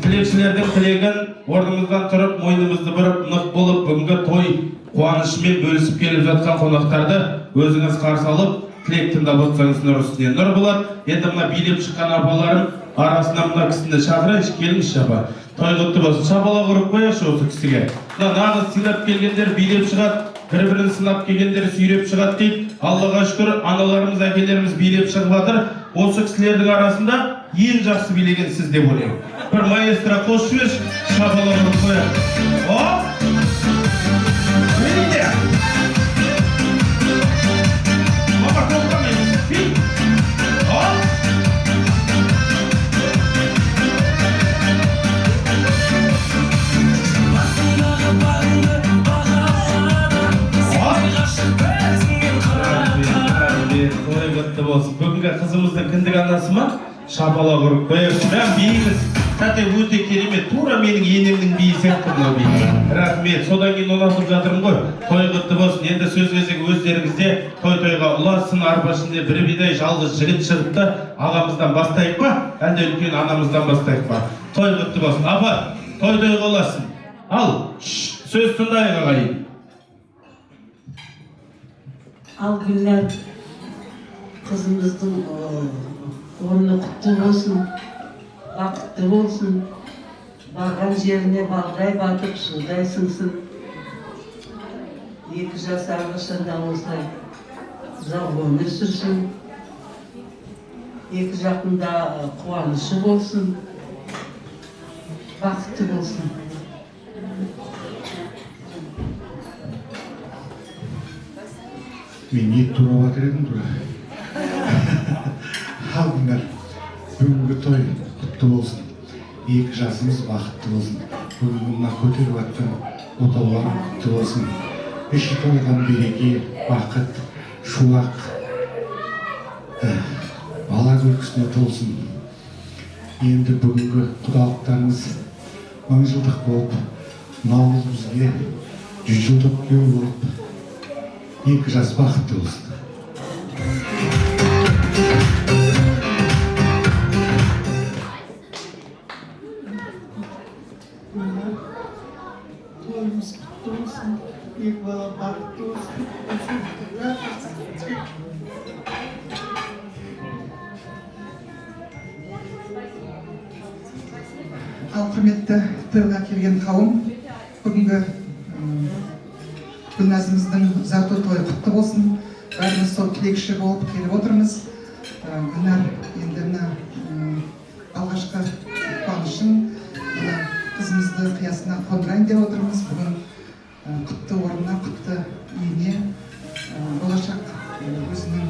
тілекшілердің тілегін орнымыздан тұрып, мойнымызды бұрып, нық болып, бүгінгі той қуанышымен бөлісіп келіп жатқан қонақтарды өзіңіз қарсы алып, тілек тыңдап отырсаңыз нұр үстіне нұр болады. Енді мына билеп шыққан апаларым арасына мына кісіні шақырайыншы, келіңізші апа. Той құтты болсын. Шабала құрып қояшы осы кісіге. Нағыз сыйлап келгендер билеп шығады, бір-бірін сынап келгендер сүйреп шығады дейді. Аллаға шүкір, аналарымыз, әкелеріміз билеп шығып жатыр. Осы кісілердің арасында ең жақсы билеген сіз деп ойлаймын. Бір маэстро қосып жіберші, шабала құрып қояды. Берейде. Апа, тоқтамайсыз. Бүгінгі қызымыздың кіндік анасы ма? Шапала құрып қойып. Мен биіңіз тәте өте керемет. Тура менің енемнің биі сияқты мынау би. Рахмет. Содан кейін ұнатып жатырмын ғой. Той құтты болсын. Енді сөз кезегі өздеріңізде той-тойға ұласын. Арба ішінде бір бидай жалғыз жігіт шығыпты. Ағамыздан бастайық па? Әлде үлкен анамыздан бастайық па? Той құтты болсын. Апа, той-тойға ұласын. Ал, сөз тыңдайық ағайын. Ал Гүлнар қызымыздың орны құтты болсын, бақытты болсын, барған жеріне балдай батып, судай сыңсын. 2 жас арасында осылай ұзақ өмір сүрсін. 2 жақында қуанышы болсын, бақытты болсын. Мен ет турап жатыр едім тұра. Халқыңдар, бүгінгі той құтты болсын. 2 жасымыз бақытты болсын. Бүгінгі мына көтеріп жатқан отауларым құтты болсын. Іші толған береке, бақыт, шуақ, бала күлкісіне толсын. Енді бүгінгі құдалықтарымыз 1000 жылдық болып, наурыз бізге 100 жылдық күйеу болып, 2 жас бақытты болсын. Тойымыз құтты болсын, 2 бала бақытты болсын. Ал құрметті тойға келген қауым, бүгінгі Гүлназымыздың ұзату тойы құтты болсын. Бәріміз сол тілекші болып келіп отырмыз. Гүлнар енді мына алғашқы қуанышын қызымызды қиясына қондырайын деп отырмыз. Бүгін құтты орнына, құтты үйіне, болашақ өзінің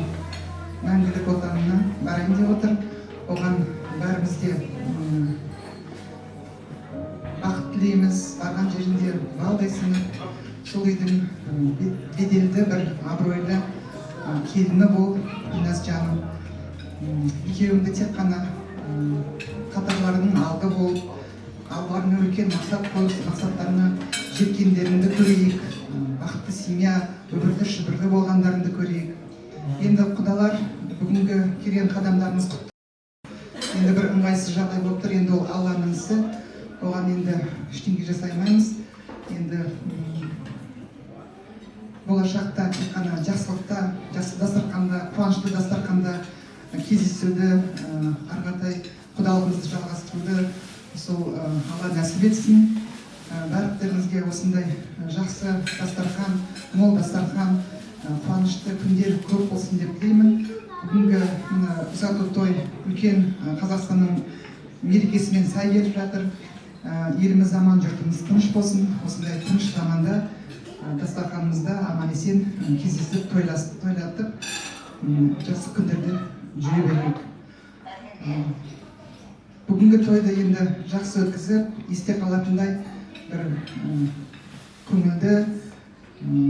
мәңгілік отанына барайын деп отыр. Оған бәріміз де бақыт тілейміз, барған жерінде балдай сынып, сол үйдің беделді бір абыройлы келіні бол, Гүлназ жаным. Екеуіңді тек қана қатарларының алды болып, алдарына үлкен мақсат қойып, мақсаттарына жеткендеріңді көрейік, бақытты семья, үбірлі-шүбірлі болғандарыңды көрейік. Енді құдалар, бүгінгі келген қадамдарыңыз құтты. Енді бір ыңғайсыз жағдай болып тұр, енді ол Алланың ісі, оған енді ештеңе жасаймаймыз. Енді болашақта тек қана жақсылықта, жақсы дастарханда, қуанышты дастарханда кездесуді, ары қаратай құдалығымызды жалғастыруды сол Алла нәсіп етсін. Барлықтарыңызге осындай жақсы дастархан, мол дастархан, қуанышты күндер көп болсын деп тілеймін. Бүгінгі ұзату той үлкен Қазақстанның мерекесімен сай келіп жатыр. Еліміз аман, жұртымыз тыныш болсын. Осындай тыныш заманда дастарханымызда аман-есен кездесіп тойлаттық, жақсы күндерде жүре берейік. Бүгінгі тойды енді жақсы өткізіп, есте қалатындай бір көңілді,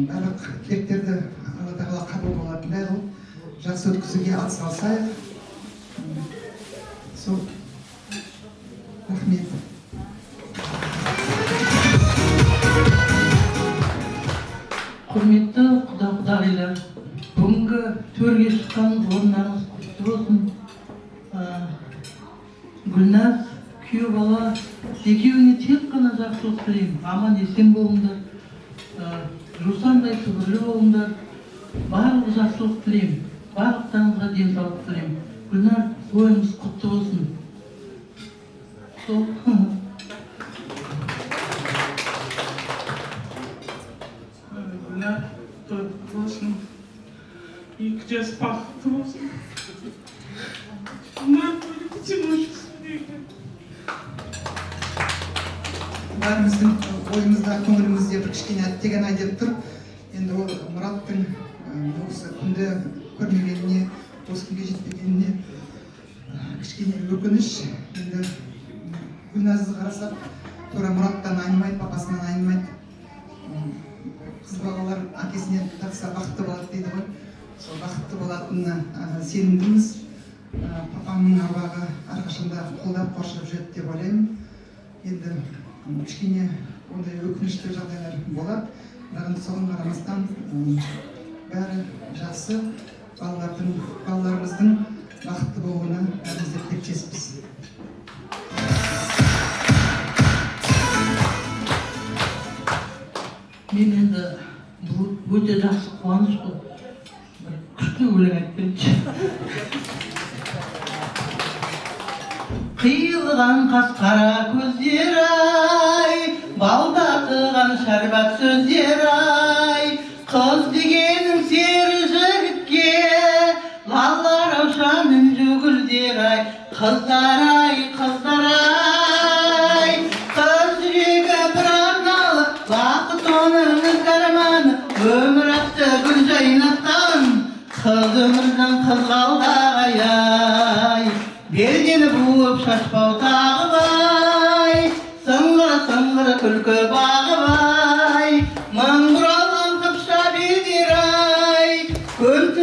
барлық тілектерді Алла тағала қабыл болатындай қылып, жақсы өткізуге атсалысайық. Сол, рахмет. Құрметті құда-құдағилар, бүгінгі төрге шыққан орындарыңыз құтты болсын. Гүлназ, күйеу бала, екеуіне тек қана жақсылық тілеймін. Аман есен болыңдар, жусандай түбірлі болыңдар. Барлық жақсылық тілеймін, барлықтарыңызға денсаулық тілеймін. Гүлназ, тойыңыз құтты болсын. Сол. Гүлназ, той болсын. Екі жас бақытты болсын. Бәріміздің ойымызда, көңілімізде бір кішкене әттеген ай деп тұр. Енді ол Мұраттың осы күнді көрмегеніне, осы күнге жетпегеніне кішкене өкініш. Енді Гүлназды қарасақ, тура Мұраттан айнымайды, папасынан айнымайды. Қыз балалар әкесінен тартса бақытты болады дейді ғой. Сол бақытты болатынына сенімдіміз. Папамның арбағы әрқашанда қолдап қоршап жүреді деп ойлаймын. Енді кішкене ондай өкінішті жағдайлар болады. Бірақ соған қарамастан бәрі жақсы, балаларымыздың бақытты болуына бәріміз де тілектеспіз. Мен енді бұл өте жақсы қуаныш қой. Күшті өлең айтпенші. Қиылған қасқара көздер-ай, балдатыған шәрбат сөздер-ай, қыз дегенің сері жігітке, лалар аушаның жүгілдер-ай, қыздар-ай, қыздар-ай, қыз жүрегі бір арналы, бақыт оның ізгарманы, өмір атты гүл жайнатқан, қыз өмірдің қызғалдақ-ай, белдені буып шашпау тағып-ай, сыңғыр-сыңғыр күлкі бағып-ай, мың бұралған қыпша белдер-ай, көз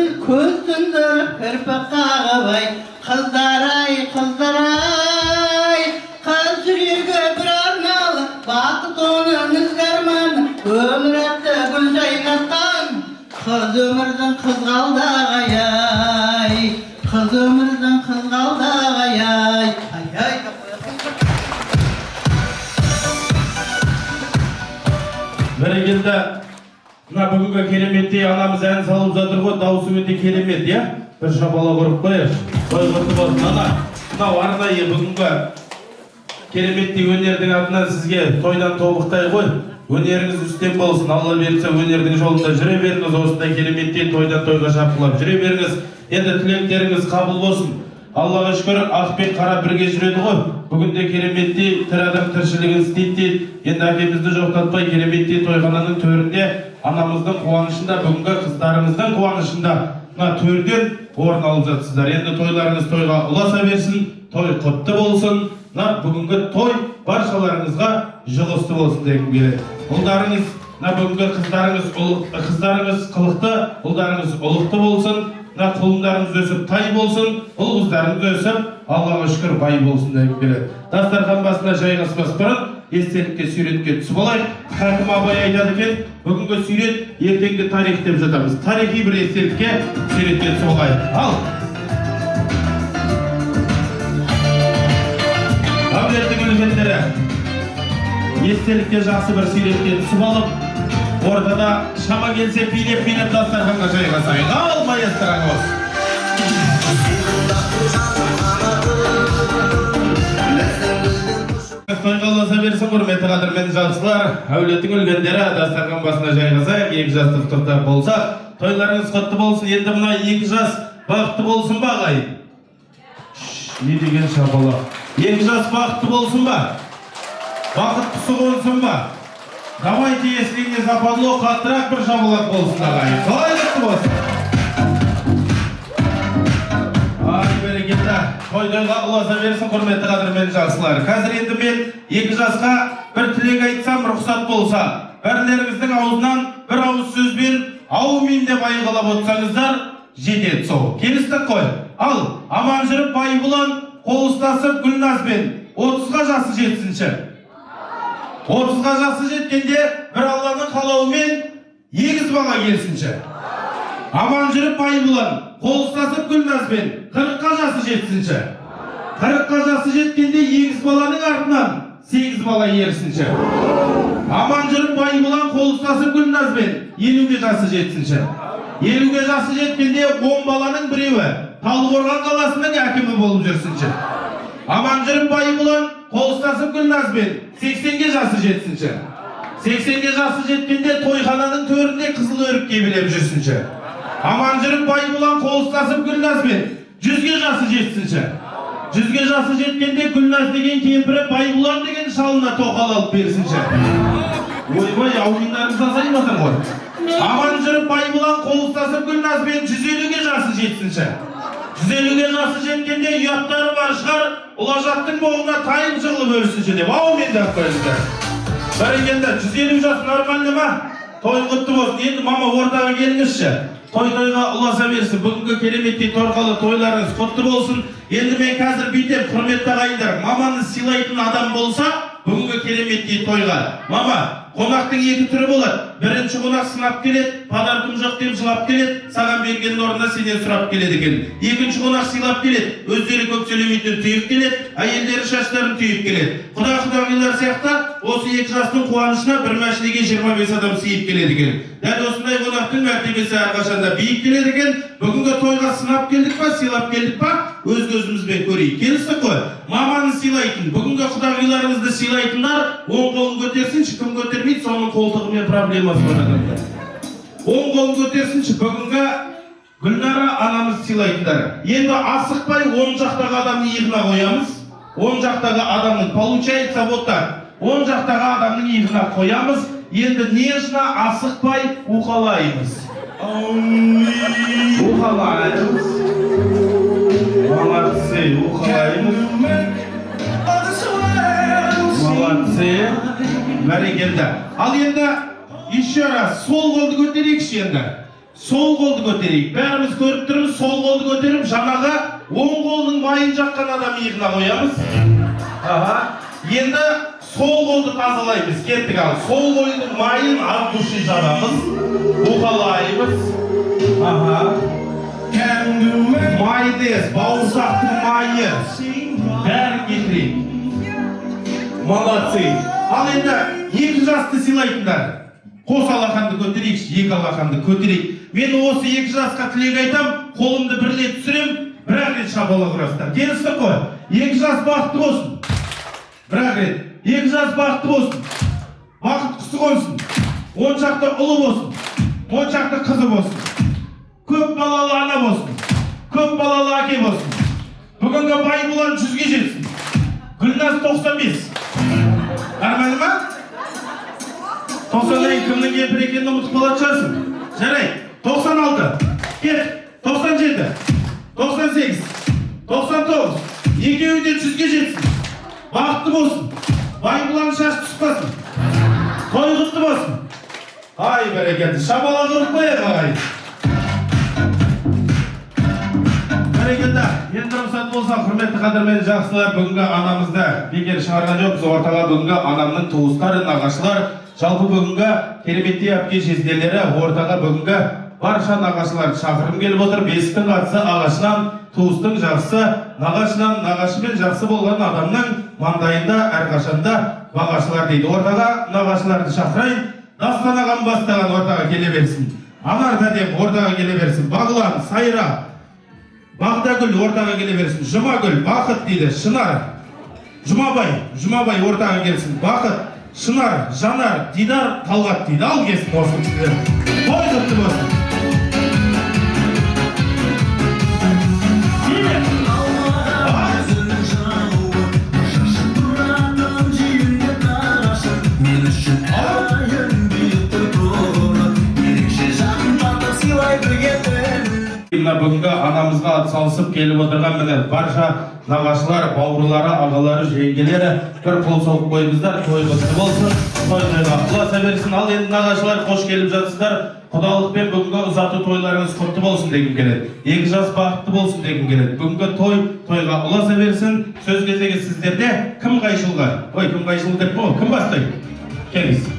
тұндырып кірпік қағып-ай, қыздар-ай, қыздар-ай, қыз жүрегі бір арналы, бақыт оның ізгарманы, өмір атты гүл жайнатқан, қыз өмірдің қызғалдақ-ай, қыз өмірдің қызғалдақ-ай. Бәрекелді, мына бүгінгі кереметтей анамыз ән салып жатыр ғой, дауысы өте керемет, иә? Бір шапалақ ұрып қояш. Той құтты болсын. Мынау арнайы бүгінгі кереметтей өнердің атынан сізге тойдан тобықтай ғой. Өнеріңіз үстем болсын, Алла берсе өнердің жолында жүре беріңіз, осындай кереметтей тойдан тойға шапқылап жүре беріңіз. Енді тілектеріңіз қабыл болсын. Аллаға шүкір, ақ пен қара бірге жүреді ғой. Бүгінде кереметті тірі адам тіршілігін істейді. Енді әкемізді жоқтатпай кереметті тойхананың төрінде, анамыздың қуанышында, бүгінгі қыздарымыздың қуанышында төрден орын алып жатсыздар. Енді тойларыңыз тойға ұласа берсін, той құтты болсын. Бүгінгі той баршаларыңызға жұғысты болсын дегім келеді. Ұлдарыңыз, бүгінгі қыздарыңыз қылықты, ұлдарыңыз ұлықты болсын. Құлындарыңыз өсіп тай болсын, ұл қыздарыңыз өсіп Аллаға шүкір бай болсын дегім келеді. Дастархан басына жайғаспас бұрын естелікке суретке түсіп алайық. Хакім абай айтады екен, бүгінгі сурет ертеңгі тарих деп жатамыз. Тарихи бір естелікке суретке түсіп алайық. Ал! Қабілеттің үлкендері естелікке жақсы бір суретке түсіп алып, ортада шама келсе билеп-билеп дастарханға жайғасайық. Ал, маэстроңыз! Тойға ұласа берсін, құрметті қадірмен жақсылар, әулеттің үлкендері дастархан басына жайғасайық, екі жасты құттықтап болсақ, тойларыңыз құтты болсын. Енді мына екі жас бақытты болсын ба, ағайын? Не деген шапалақ? Екі жас бақытты болсын ба? Бақыттысы болсын ба? Давайте, если не западло, қаттырақ бір шапалақ болсын, ағайын. Қалай құтты болсын? Тойға ұласа берсін, құрметті қадірмен жақсылар. Қазір енді мен екі жасқа бір тілек айтсам, рұқсат болса, бәрлеріңіздің аузынан бір ауыз сөзбен аумин деп айғалап отырсаңыздар, жетеді сол. Келістік қой. Ал, аман жүріп Байбұлан қол ұстасып Гүлназбен 30-ға жасы жетсінші. 30-ға жасы жеткенде бір Алланың қалауымен егіз бала келсінші. Аман жүріп Байбұлан қол ұстасып Гүлназбен 40-қа жасы жетсінші. 40-қа жасы жеткенде егіз баланың артынан 8 бала ерсінші. Аман жүріп Байбұлан қол ұстасып Гүлназбен 50-ге жасы жетсінші. 50-ге жасы жеткенде 10 баланың біреуі Талдықорған қаласының әкімі болып жүрсінші. Аман жүріп Байбұлан қол ұстасып Гүлназбен 80-ге жасы жетсінші. 80-ге жасы жеткенде тойхананың төрінде қызыл өрікке билеп жүрсінші. Аман жүріп Байбұлан қол ұстасып Гүлназбен 100-ге жасы жетсінші. 100-ге жасы жеткенде Гүлназ деген кемпірі Байбұлан деген шалына тоқал алып берсінші. Ойбай, ауминдарыңыз азаймасың ғой. Аман жүріп Байбұлан қол ұстасып Гүлназбен 150-ге жасы жетсінші. 150-ге жасы жеткенде ұяттары бар шығар, ұлажаттың боғына тайым жығылып өрсінші деп ауминді ақ қойыңыздар. Бәрекелді, 150 жас нормальны ма? Той құтты болсын. Енді мама ортаға келіңізші. Той-тойға ұласа берсін. Бүгінгі кереметтей торқалы тойларыңыз құтты болсын. Енді мен қазір бүйтем, құрметті ағайындар, маманы сыйлайтын адам болса, бүгінгі кереметтей тойға. Мама, қонақтың екі түрі болады. Бірінші қонақ сынап келеді, подаркым жоқ деп жылап келеді, саған берген орнына сенен сұрап келеді екен. Екінші қонақ сыйлап келеді, өздері көп сөйлемейтін түйіп келеді, әйелдері шаштарын түйіп келеді. Құда-құдағилар сияқты осы екі жастың қуанышына бір мәшінеге 25 адам сыйып келеді екен. Дәл осындай қонақтың мәртебесі әрқашанда биік келеді екен. Бүгінгі тойға сынап келдік па, сыйлап келдік па, өз көзімізбен көрейік. Келістік қой? Маманы сыйлайтын, бүгінгі құдағиларыңызды сыйлайтындар, оң қолын көтерсінші, кім көтермейді, соның қолтығымен проблемасы бар адамдар. Оң қолын көтерсінші, бүгінгі Гүлнара анамыз сыйлайтындар. Енді асықпай оң жақтағы адамның иығына қоямыз. Оң жақтағы адамның, получается вот так. Оң жақтағы адамның иығына қоямыз. Енді нежно асықпай уқалаймыз. Уқалаймыз. Молодцы, уқалаймыз. Молодцы. Бәрекелді. Ал енді еще раз сол қолды көтерейікші енді. Сол қолды көтерейік. Бәріміз көріп тұрмыз, сол қолды көтеріп, жаңағы оң қолдың майын жаққан адам иығына қоямыз. Енді сол қолды тазалаймыз. Кеттік ал. Сол қолдың майын от души жағамыз. Уқалаймыз. Майдес, бауырсақтың майы. Бәрін кетірейік. Молодцы. Ал енді екі жасты сыйлайтындар. Қос алақанды көтерейікші, екі алақанды көтерейік. Мен осы екі жасқа тілек айтам, қолымды бір рет түсірем, бір-ақ рет шапалақ ұрасыздар. Келістік қой? Екі жас бақытты болсын. Бір-ақ рет. Екі жас бақытты болсын. Бақыт құсы қонсын. Оншақты ұлы болсын. Оншақты қызы болсын. Көп балалы ана болсын. Көп балалы әке болсын. Бүгінгі Байбұлан 100-ге жетсін. Гүлназ 95. Арманы ма? 90-дан кімнің кемпір екенін ұмытып қалатын шығарсың. Жарай, 96. Кет, 97. 98. 99. Екеуі де 100-ге жетсін. Бақытты болсын. Байбұлан шаш түспасын. Той құтты болсын. Ай, бәрекетті. Шабалақ ұрып қояр ағай. Бәрекетті. Енді рұқсат болса, құрметті қадірмен жақсылар, бүгінгі анамызды бекер шығарған жоқпыз. Ортаға бүгінгі анамның туыстары, нағашылар, жалпы бүгінгі кереметтей әпке жезделері, ортаға бүгінгі барша нағашыларды шақырым келіп отыр. Бесіктің қатысы ағашынан, туыстың жақсы, нағашынан, нағашымен жақсы болған адамның маңдайында әрқашанда бағашылар дейді. Ортаға нағашыларды шақырайын. Дастан ағам бастаған ортаға келе берсін. Анар тәтем ортаға келе берсін. Бағлан, Сайра, Бағдагүл ортаға келе берсін. Жұмагүл, Бақыт дейді. Шынар, Жұмабай ортаға келсін. Бақыт, Шынар, Жанар, Дидар, Талғат дейді. Ал келсін осы кісілер. Той құтты болсын. Бүгінгі анамызға атсалысып келіп отырған міне барша нағашылар, бауырлары, ағалары, жеңгелері бір қол соғып қойыңыздар, той құтты болсын, тойға құласа берсін. Ал енді нағашылар қош келіп жатсыздар, құдалықпен бүгінгі ұзату тойларыңыз құтты болсын дегім келеді. Екі жас бақытты болсын дегім келеді. Бүгінгі тойға ұласа берсін. Сөз кезегі сіздерде. Кім қайшылға? Ой, кім қайшыл деп ме? Кім бастайды? Келіңіз.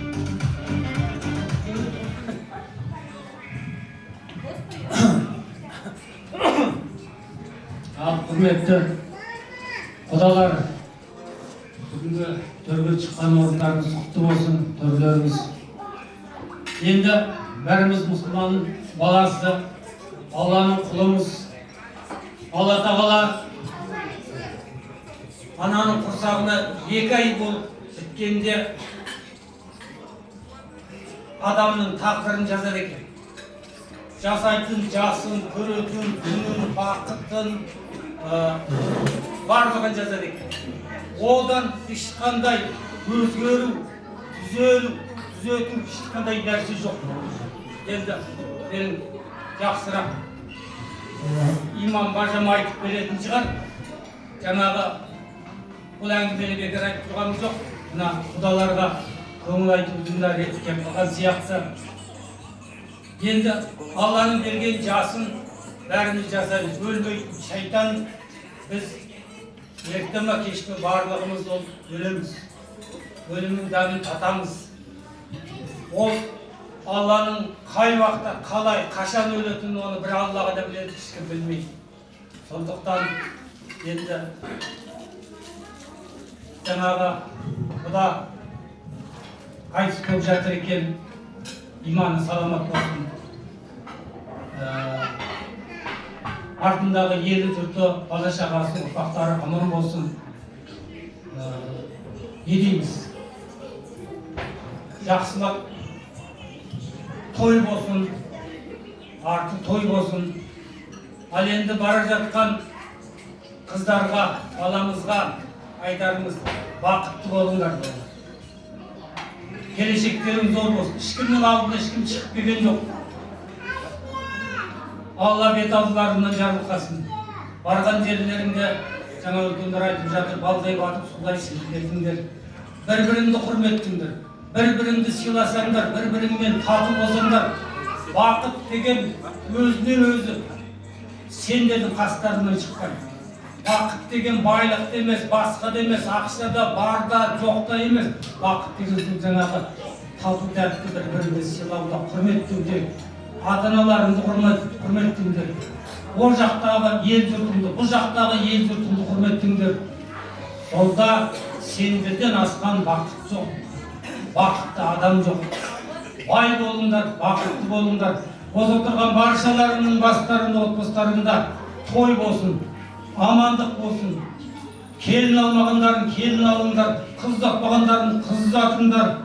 Құрметті құдалар, бүгінгі төрге шыққан орындарыңыз құтты болсын, төрлеріңіз. Енді бәріміз мұсылман баласы, Алланың құлымыз. Алла тағала ананың құрсағына 2 ай болып біткенде адамның тағдырын жазар екен. Жасайтын жасын, көретін күнін, бақытын, барлығын жазар екен. Одан ешқандай өзгеру, түзету ешқандай нәрсе жоқ. Енді менің жақсырақ имам бажам айтып беретін шығар. Жаңағы бұл әңгімені бекер айтып тұрғанымыз жоқ. Мына құдаларға көңіл айтудың да реті кеп қалған сияқты. Енді Алланың берген жасын бәріміз жасаймыз. Өлмейтін шайтан, біз ерте ма кешкі барлығымыз өлеміз. Өлімнің дәмін татамыз. Ол Алланың қай уақытта, қалай, қашан өлетінін оны бір Аллаға да біледі, ешкім білмейді. Сондықтан енді жаңағы құда қайтыс болып жатыр екен. Иманы саламат болсын. Артындағы елі жұрты, бала шағасы, ұрпақтары аман болсын. Не дейміз? Жақсылап той болсын, арты той болсын. Ал енді бара жатқан қыздарға, баламызға айтарымыз бақытты болыңдар. Келешектерің зор болсын. Ешкімнің алдында ешкім шығып келген жоқ. Алла бет алдыларынан жарылқасын. Барған жерлеріңде жаңа үлкендер айтып жатыр, балдай батып судай сілкінетіңдер. Бір-біріңді құрметтіңдер. Бір-біріңді сыйласаңдар, бір-біріңмен тату болсаңдар. Бақыт деген өзінен өзі сендердің қастарынан шыққан. Бақыт деген байлық емес, басқа емес, ақшада, барда, жоқта емес. Бақыт деген жаңағы тату тәртіпті бір-біріңді сыйлауда, құрметтеуде, ата-аналарыңды құрметтіңдер. Ол жақтағы ел жұртыңды, бұл жақтағы ел жұртыңды құрметтіңдер. Сонда сендерден асқан бақыт жоқ, бақытты адам жоқ. Бай болыңдар, бақытты болыңдар. Осы отырған баршаларының бастарында, отбасыларында той болсын, амандық болсын. Келін алмағандарын келін алыңдар, қыз ұзатпағандарын қыз ұзатыңдар.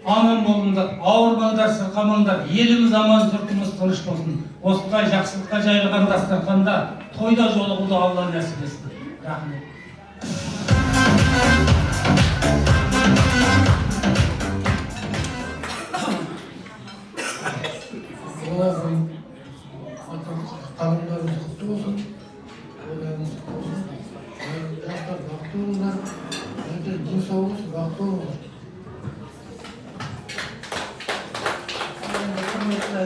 Аман болыңдар, ауырмаңдар, сырқамаңдар. Еліміз аман, жұртымыз қылыш болсын. Осындай жақсылыққа жайылған дастарханда тойда жолығуды Алла нәсіп етсін. Рахмет. Қалымдарымыз құтты болсын, ойларыңыз құтты болсын, жастар бақытты болыңдар, және денсаулығыңыз бақытты болыңдар. Құрметті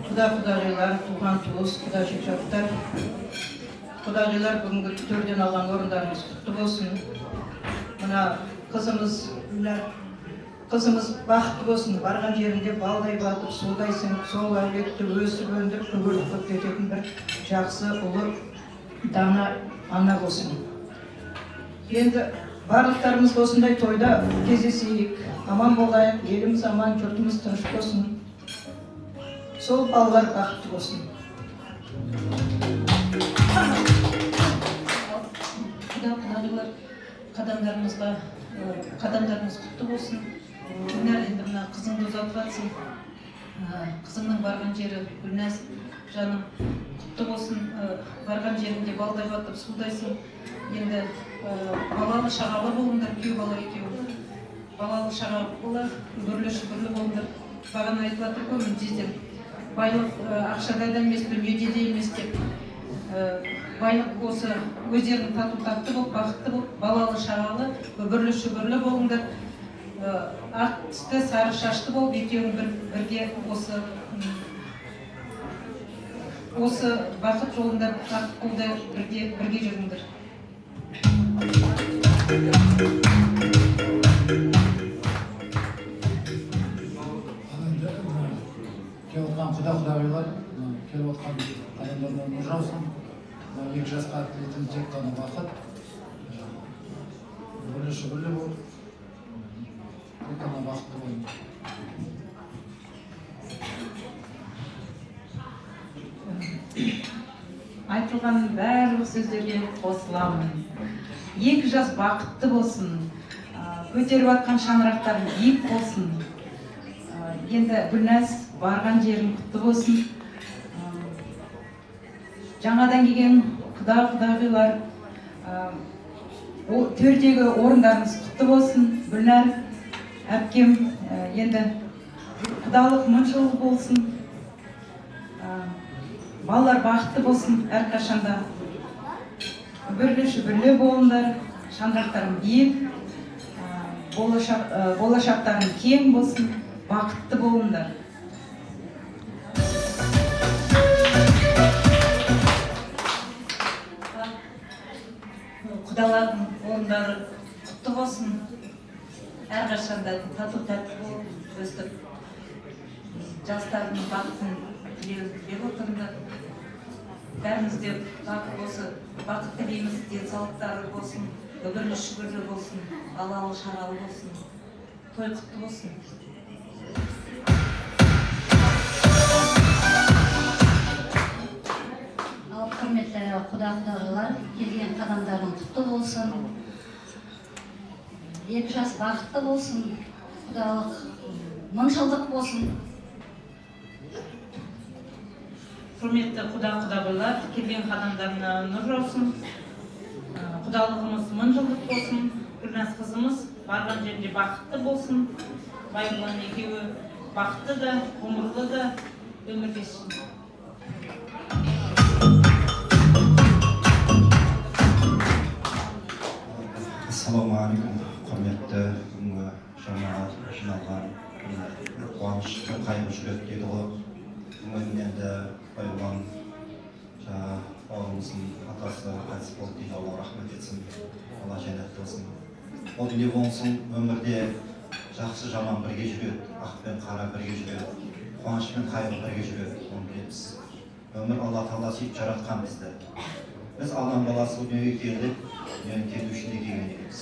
құда-құдағилар, туған туыс, құда-жекжаттар, құдағилар, бүгінгі төрден алған орындарыңыз құтты болсын. Мына қызымыз бақытты болсын, барған жерінде балдай батып, судай сіңіп, сол әулетті өсіп өндіріп, көгіліп көктететін бір жақсы, ұлы, дана ана болсын. Енді барлықтарымыз осындай тойда кездесейік, аман болайық, еліміз аман, жұртымыз тыныш болсын. Сол балалар бақытты болсын. Құда-құдағилар, қадамдарыңыз құтты болсын. Гүлнәр, енді мына қызыңды ұзатып жатсың. Қызыңның барған жері, Гүлнәз жаным, құтты болсын. Барған жерінде балдай батып судайсың. Енді балалы шағалы болыңдар, күйеу бала екеуі. Балалы шағалы болар, үбірлі-шүбірлі болыңдар. Бағана айтып жатыр ғой, мінезден. Байлық ақшада емес, дүниеде де емес деп. Байлық осы өздерінің тату-тапты болып, бақытты болып, балалы шағалы, үбірлі-шүбірлі болыңдар. Ақ түсті, сары шашты болып, екеуің бірге осы бақыт жолында бақыт қолда бірге жүріңдер. Келіп отқан құда-құдағилар, келіп отқан адамдардан нұр жаусын. Екі жасқа тілейтін тек қана бақыт, үбірлі-шүбірлі болып, тек қана бақытты болыңдар. Айтылған барлық сөздерге қосыламын. Екі жас бақытты болсын, көтеріп атқан шаңырақтар биік болсын. Енді Гүлнәз барған жерің құтты болсын. Жаңадан келген құда-құдағилар, төрдегі орындарыңыз құтты болсын. Гүлнәр, әпкем, енді құдалық мың-жыл болсын. Балалар бақытты болсын әрқашанда. Үбірлі-шүбірлі болыңдар, шаңырақтарың биік, болашақтарың кең болсын, бақытты болыңдар. Құдалардың орындары құтты болсын, әрқашанда тату-тәтті болып өстіп, жастардың бақытын тілеп отырыңдар. Бәрімізде бақыт тілейміз, денсаулықтары болсын, үбірлі-шүбірлі болсын, балалы шағалы болсын, той құтты болсын. Құрметті құда-құдағилар, келген қадамдарың құтты болсын. Екі жас бақытты болсын, құдалық мың-жылдық болсын. Құрметті құда-құдағилар, келген қадамдарына нұр жаусын. Құдалығымыз мың-жылдық болсын. Гүлнәз қызымыз барған жерінде бақытты болсын. Байғұлан екеуі бақытты да, ғұмырлы да өмір кешсін. Ассалаумағалейкум, құрметті жамағат жиналған қуаныш қайғы жүрек деді ғой. Бүгін енді Байғұлан бауырымыздың атасы қайтыс болды дейді, Алла рахмет етсін, Алла жәннатта болсын. Ол не болсын, өмірде жақсы жаман бірге жүреді, ақ пен қара бірге жүреді, қуаныш пен қайғы бірге жүреді, оны білеміз. Өмір Алла Тағала сөйтіп жаратқан бізді. Біз Алланың баласы дүниеге келдік, дүниенің кету үшін де келген екенбіз.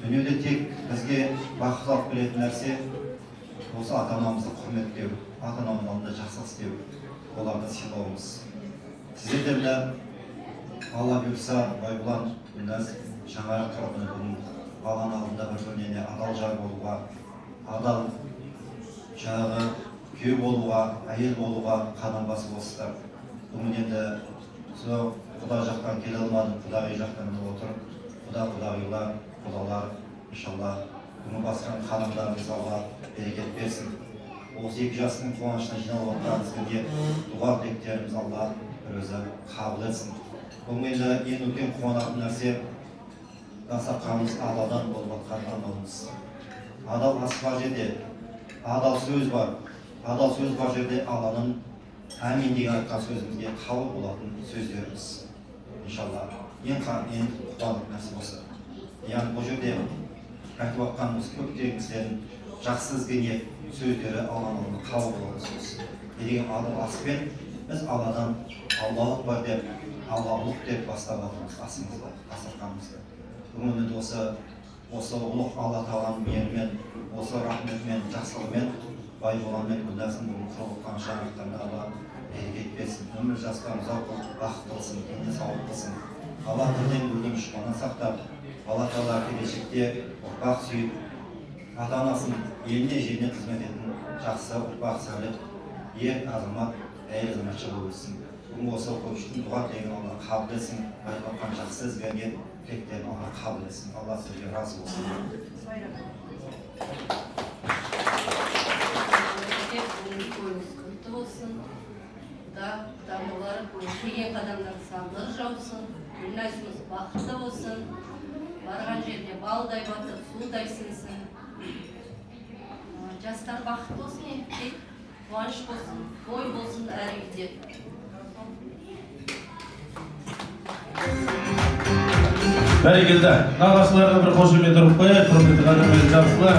Дүниеде тек бізге бақыт алып беретін нәрсе осы ата-анамызды құрметтеу, ата-анамыздың алдында жақсылық істеу, оларды сыйлауымыз. Сіздер де біле Алла бұйырса, Байғұлан, Гүлнәз шаңырақ тұрғыны бүгін Алланың алдында бір-біріне адал жар болуға, адал жаңағы күйеу болуға, әйел болуға қадам басып отырсыздар. Бүгін енді сол Құда жақтан келе алмадым, Құдағи жақтан отырып, Құдағилар, Құдалар, иншалла, бүгін басқан қадамдарыңыз Алла берекет берсін. Осы екі жастың қуанышына жиналып отырғанымыз күнде дұға тілектеріміз Алла өзі қабыл етсін. Бүгін енді ең үлкен қуанатын нәрсе дастарханымыз адалдан болып жатқан адалымыз. Адал ас бар жерде, адал сөз бар. Адал сөз бар жерде Алланың әмин деген айтқан сөзімізге қабыл болатын сөздеріміз. Иншалла, ең қуанатын нәрсе осы. Яғни бұл жерде айтып жатқанымыз көптеген кісілердің жақсы ізгі сөздері Алланың қабыл болатын сөз. Деген адал аспен біз Алладан Аллах бар деп, Аллах деп бастап жатырмыз асымызды, дастарханымызды. Бүгін енді осы ұлық Алла тағаланың мейірімен, осы рахметімен, жақсылығымен, бай болғанмен Гүлназдың бүгін құрылған шаңырақтарына Алла берекет берсін. Өмір жастан ұзақ болып, бақытты болсын, денде саулық болсын. Алла тілден өлген дұшпаннан сақтап, Алла тағала келешекте ұрпақ сүйіп, ата-анасын еліне жеріне қызмет етін жақсы ұрпақ сәулет, ер азамат, әйел азаматша болып өссін. Бүгін осы көпшіліктің дұға тілегін Алла қабыл етсін, айтқан жақсы ізгі тілектерін Алла қабыл етсін. Алла сізге разы болсын. Құтты болсын, дамулар, келген қадамдар сандық жаусын, Гүлназымыз бақытты болсын, барған жерде балдай батып, судай сынсын. Жастар бақытты болсын, қуаныш болсын, бой болсын әр үйде. Бәрекелді, нағашыларға бір қошемет ұрып қояйық, құрметті қадірмен жақсылар.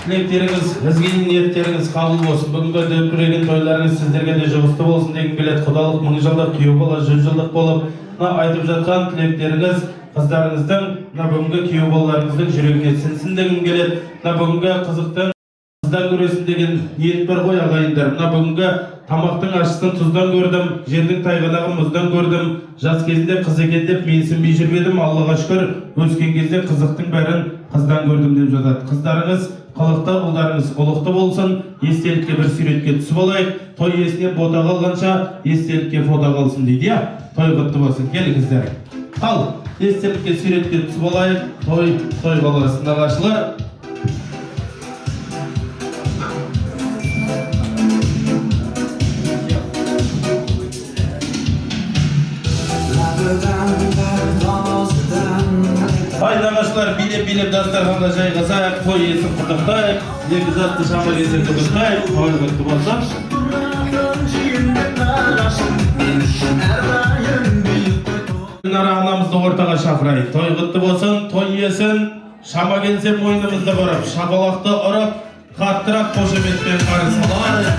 Тілектеріңіз, ізгі ниеттеріңіз қабыл болсын. Бүгінгі дүркіреген тойларыңыз сіздерге де жұғысты болсын деген келеді. Құдалық 1000 жылдық, күйеу бала 100 жылдық болып, айтып жатқан тілектеріңіз қыздарыңыздың, бүгінгі күйеу балаларыңыздың жүрегіне сіңсін деген келеді. Бүгінгі қызықтың қыздан көресін деген ниет бар ғой ағайындар. Бүгінгі тамақтың ащысын тұздан көрдім, жердің тайғанағын мұздан көрдім. Жас кезінде қыз екен деп менсінбей жүрмедім, Аллаға шүкір, өскен кезде қызықтың бәрін қыздан көрдім деп жатады. Қыздарыңыз қылықты, ұлдарыңыз ұлықты болсын. Естелікке бір суретке түсіп алайық. Той иесіне бота қалғанша естелікке фото қалсын дейді, я? Той құтты болсын. Келіңіздер. Ал, естелікке суретке түсіп алайық. Той қаласын нағашылар. Ай нағашылар, билеп дастарханда жайғасайық, той иесін құттықтайық, екі жасты шама иесін құттықтайық, той құтты болсын. Гүлнара анамызды ортаға шақырайық, той құтты болсын, той иесін шама келсе мойнымызды бұрып, шапалақты ұрып, қаттырақ қошеметпен қарсы алайық.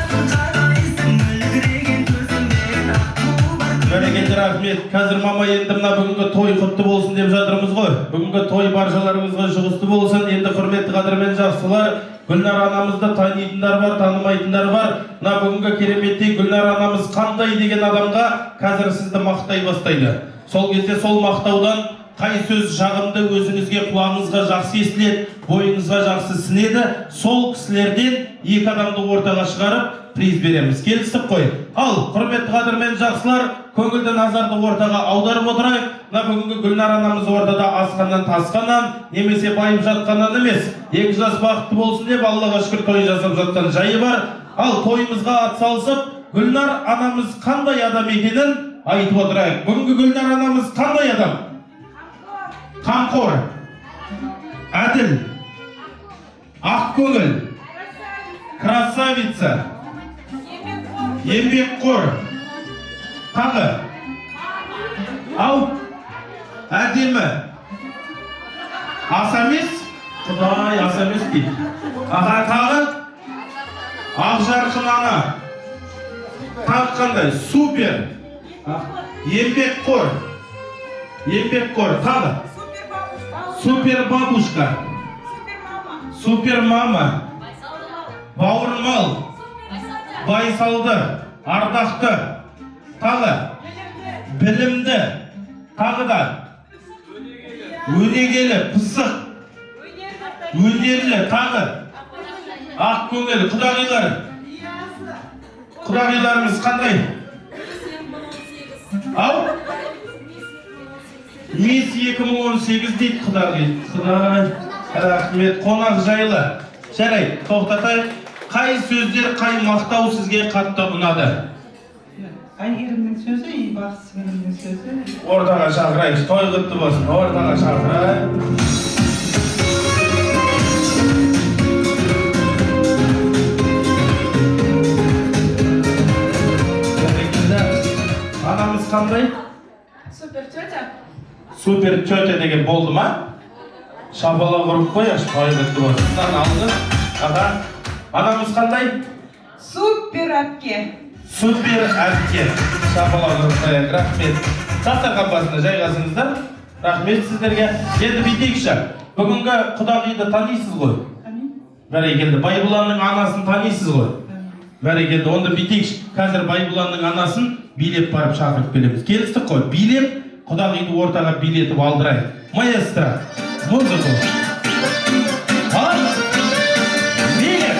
Бәрекелді рахмет. Қазір мама енді мына бүгінгі той құтты болсын деп жатырмыз ғой. Бүгінгі той баршаларыңызға жұғысты болсын. Енді құрметті қадірмен жақсылар, Гүлнара анамызды танитындар бар, танымайтындар бар. Мына бүгінгі кереметтей Гүлнара анамыз қандай деген адамға қазір сізді мақтай бастайды. Сол кезде сол мақтаудан қай сөз жағымды өзіңізге құлағыңызға жақсы естіледі, бойыңызға жақсы сінеді, сол кісілерден екі адамды ортаға шығарып приз береміз. Келістік қой. Ал, құрметті қадірмен жақсылар, көңілді назарды ортаға аударып отырайық. Мына бүгінгі Гүлнара анамыз ортада асқаннан тасқаннан, немесе байып жатқаннан емес, екі жас бақытты болсын деп Аллаға шүкір той жасап жатқан жайы бар. Ал, тойымызға атсалысып, Гүлнар анамыз қандай адам екенін айтып отырайық. Бүгінгі Гүлнар анамыз қандай адам? Қамқор, әділ, ақкөңіл, красавица, еңбекқор, тағы, ау, әдемі, асамес, құдай асамес дейді. Аға тағы, ақжарқын ана, тағы қандай, супер, еңбекқор, тағы, супер бабушка, супер мама, бауырмал, байсалды, ардақты, тағы, білімді, тағы да, өнегелі, пысық, өнерлі, тағы, ақ көңіл, құдағилар, Құдағиларымыз қандай? Ау? Мис 2018 дейді құдағи. Құдай, рахмет, қонақ жайлы. Жарай, тоқтатайық. Қай сөздер, қай мақтау сізге қатты ұнады? Айгерімнің сөзі, Бақсыңның сөзі. Ортаға шақырайық, той құтты болсын. Ортаға шақырайық. Анамыз қандай? Супер тетя. Супер тетя деген болды ма? Шабала құрып қояш, той құтты болсын. Алды. Аға, анамыз қандай? Супер әпке. Супер әпке. Шабала құрып қояқ, рахмет. Дастархан басына жайғасыңыздар. Рахмет сіздерге. Енді бүйтейікші. Бүгінгі құдағиды танисыз ғой? Бәрекелді. Байбұланның анасын танисыз ғой? Бәрекелді. Онда бүйтейікші. Қазір Байбұланның анасын билеп барып шақырып келеміз. Келістік қой. Билеп, құдағиды ортаға билетіп алдырайық. Маэстро, музыку. Ал? Билеп.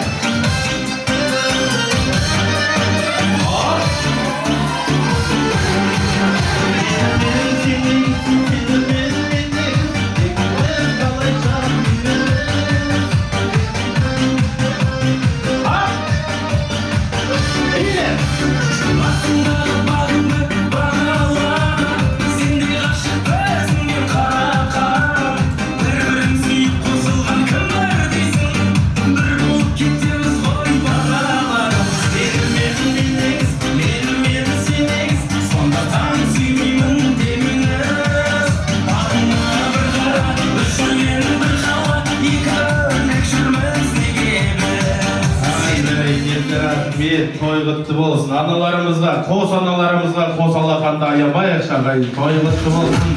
Той құтты болсын. Аналарымызға, қос аналарымызға қос алақанды аямайық шағайын. Той құтты болсын.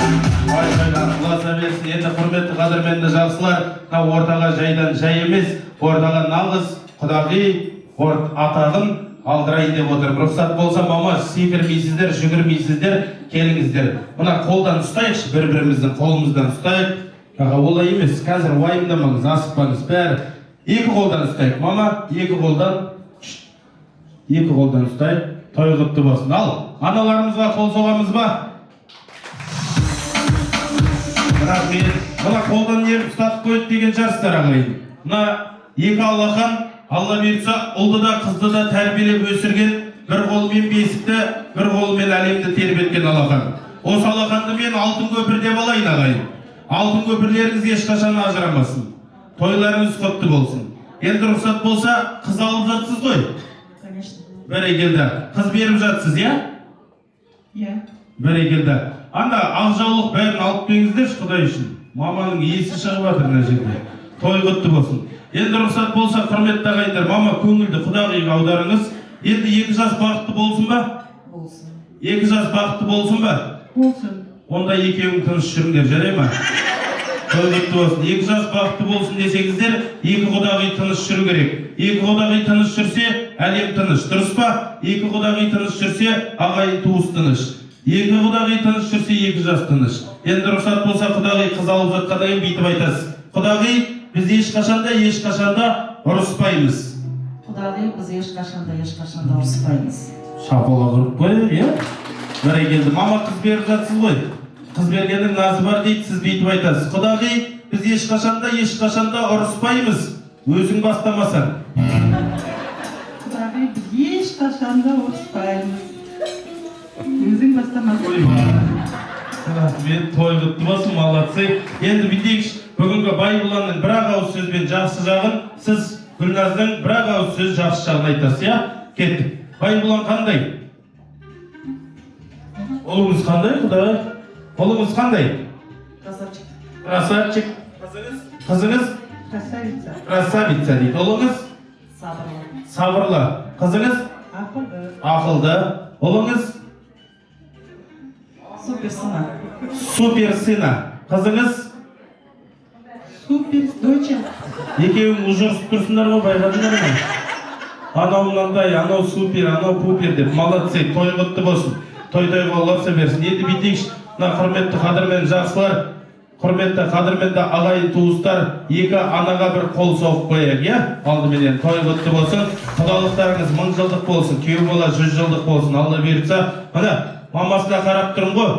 Айқайға құласа берсін. Енді құрметті қадірменді жақсылар, ортаға жайдан жай емес, ортаға нағыз құдағи атағын алдырайын деп отырмын. Рұқсат болса, мама, секірмейсіздер, жүгірмейсіздер, келіңіздер. Мына қолдан ұстайықшы, бір-біріміздің қолымыздан ұстайық. Олай емес, қазір уайымдамаңыз, асықпаңыз, бәрі. Екі қолдан ұстайық, мама, екі қолдан ұстайық, той құтты болсын. Ал, аналарымызға қол соғамыз ба? Рахмет. Мына қолдан еріп ұстатып қойды деген жарыстар ағайын. Мына екі алақан, Алла берса, ұлды да қызды да тәрбиелеп өсірген, бір қолмен бесікті, бір қолмен әлемді тербеткен алақан. Осы алақанды мен алтын көпір деп алайын ағайын. Алтын көпірлеріңіз ешқашан ажырамасын. Тойларыңыз құтты болсын. Енді рұқсат болса, қыз алып жатсыз ғой? Бәрекелді. Қыз беріп жатсыз, я? Иә. Бәрекелді. Анда ақжаулық бәрін алып келіңіздерші Құдай үшін. Маманың есі шығып жатыр мына жерде. Той құтты болсын. Енді рұқсат болса, құрметті ағайындар, мама көңілді құдағиға аударыңыз. Енді 2 жас бақытты болсын ба? Болсын. 2 жас бақытты болсын ба? Болсын. Онда екеуің тыныш жүріңдер, жарай ма? Той құтты болсын. 2 жас бақытты болсын десеңіздер, 2 құдағи тыныш жүру керек. 2 құдағи тыныш жүрсе, әлем тыныш. Дұрыс па? 2 құдағи тыныш жүрсе, ағайын туыс тыныш. 2 құдағи тыныш жүрсе, 2 жас тыныш. Енді рұқсат болса, құдағи қыз алып жатқаннан кейін бүйтіп айтасыз. Құдағи, біз ешқашанда ұрыспаймыз. Құдағи, біз ешқашанда ұрыспаймыз. Шапала құрып қойып, иә? Бәрекелді. Мама, қыз беріп жатсыз ғой? Қыз бергеннің назы бар дейді, сіз бүйтіп айтасыз. Құдағи, біз ешқашанда ұрыспаймыз. Өзің бастамасаң. Құдағи, біз ешқашанда ұрыспаймыз. Өзің бастамасаң. Мен той құтты болсын, молодцы. Енді бүйтейікші, бүгінгі Байбұланның бір ауыз сөзбен жақсы жағын, сіз Гүлназдың бір ауыз сөз жақсы жағын айтасыз, иә? Кеттік. Байбұлан қандай? Ұлыңыз қандай, құдағи? Ұлыңыз қандай? Красавчик. Қызыңыз? Красавица дейді. Ұлыңыз? Сабырлы. Қызыңыз? Ақылды. Ұлыңыз? Суперсына. Қызыңыз? Супердоча. Екеуің ұжырсып тұрсыңдар ғой, байқадыңдар ма? Анау мынандай, анау супер, анау пупер деп. Молодцы, той құтты болсын. Той-тойға ұласа берсін. Енді бүйтейікші, мына құрметті қадірмен жақсылар, құрметті қадірменді ағайын туыстар, екі анаға бір қол соғып қояйық, иә? Алдыменен той құтты болсын, құдалықтарыңыз 1000 жылдық болсын, күйеу бала 100 жылдық болсын. Алла берсе, міне мамасына қарап тұрмын ғой.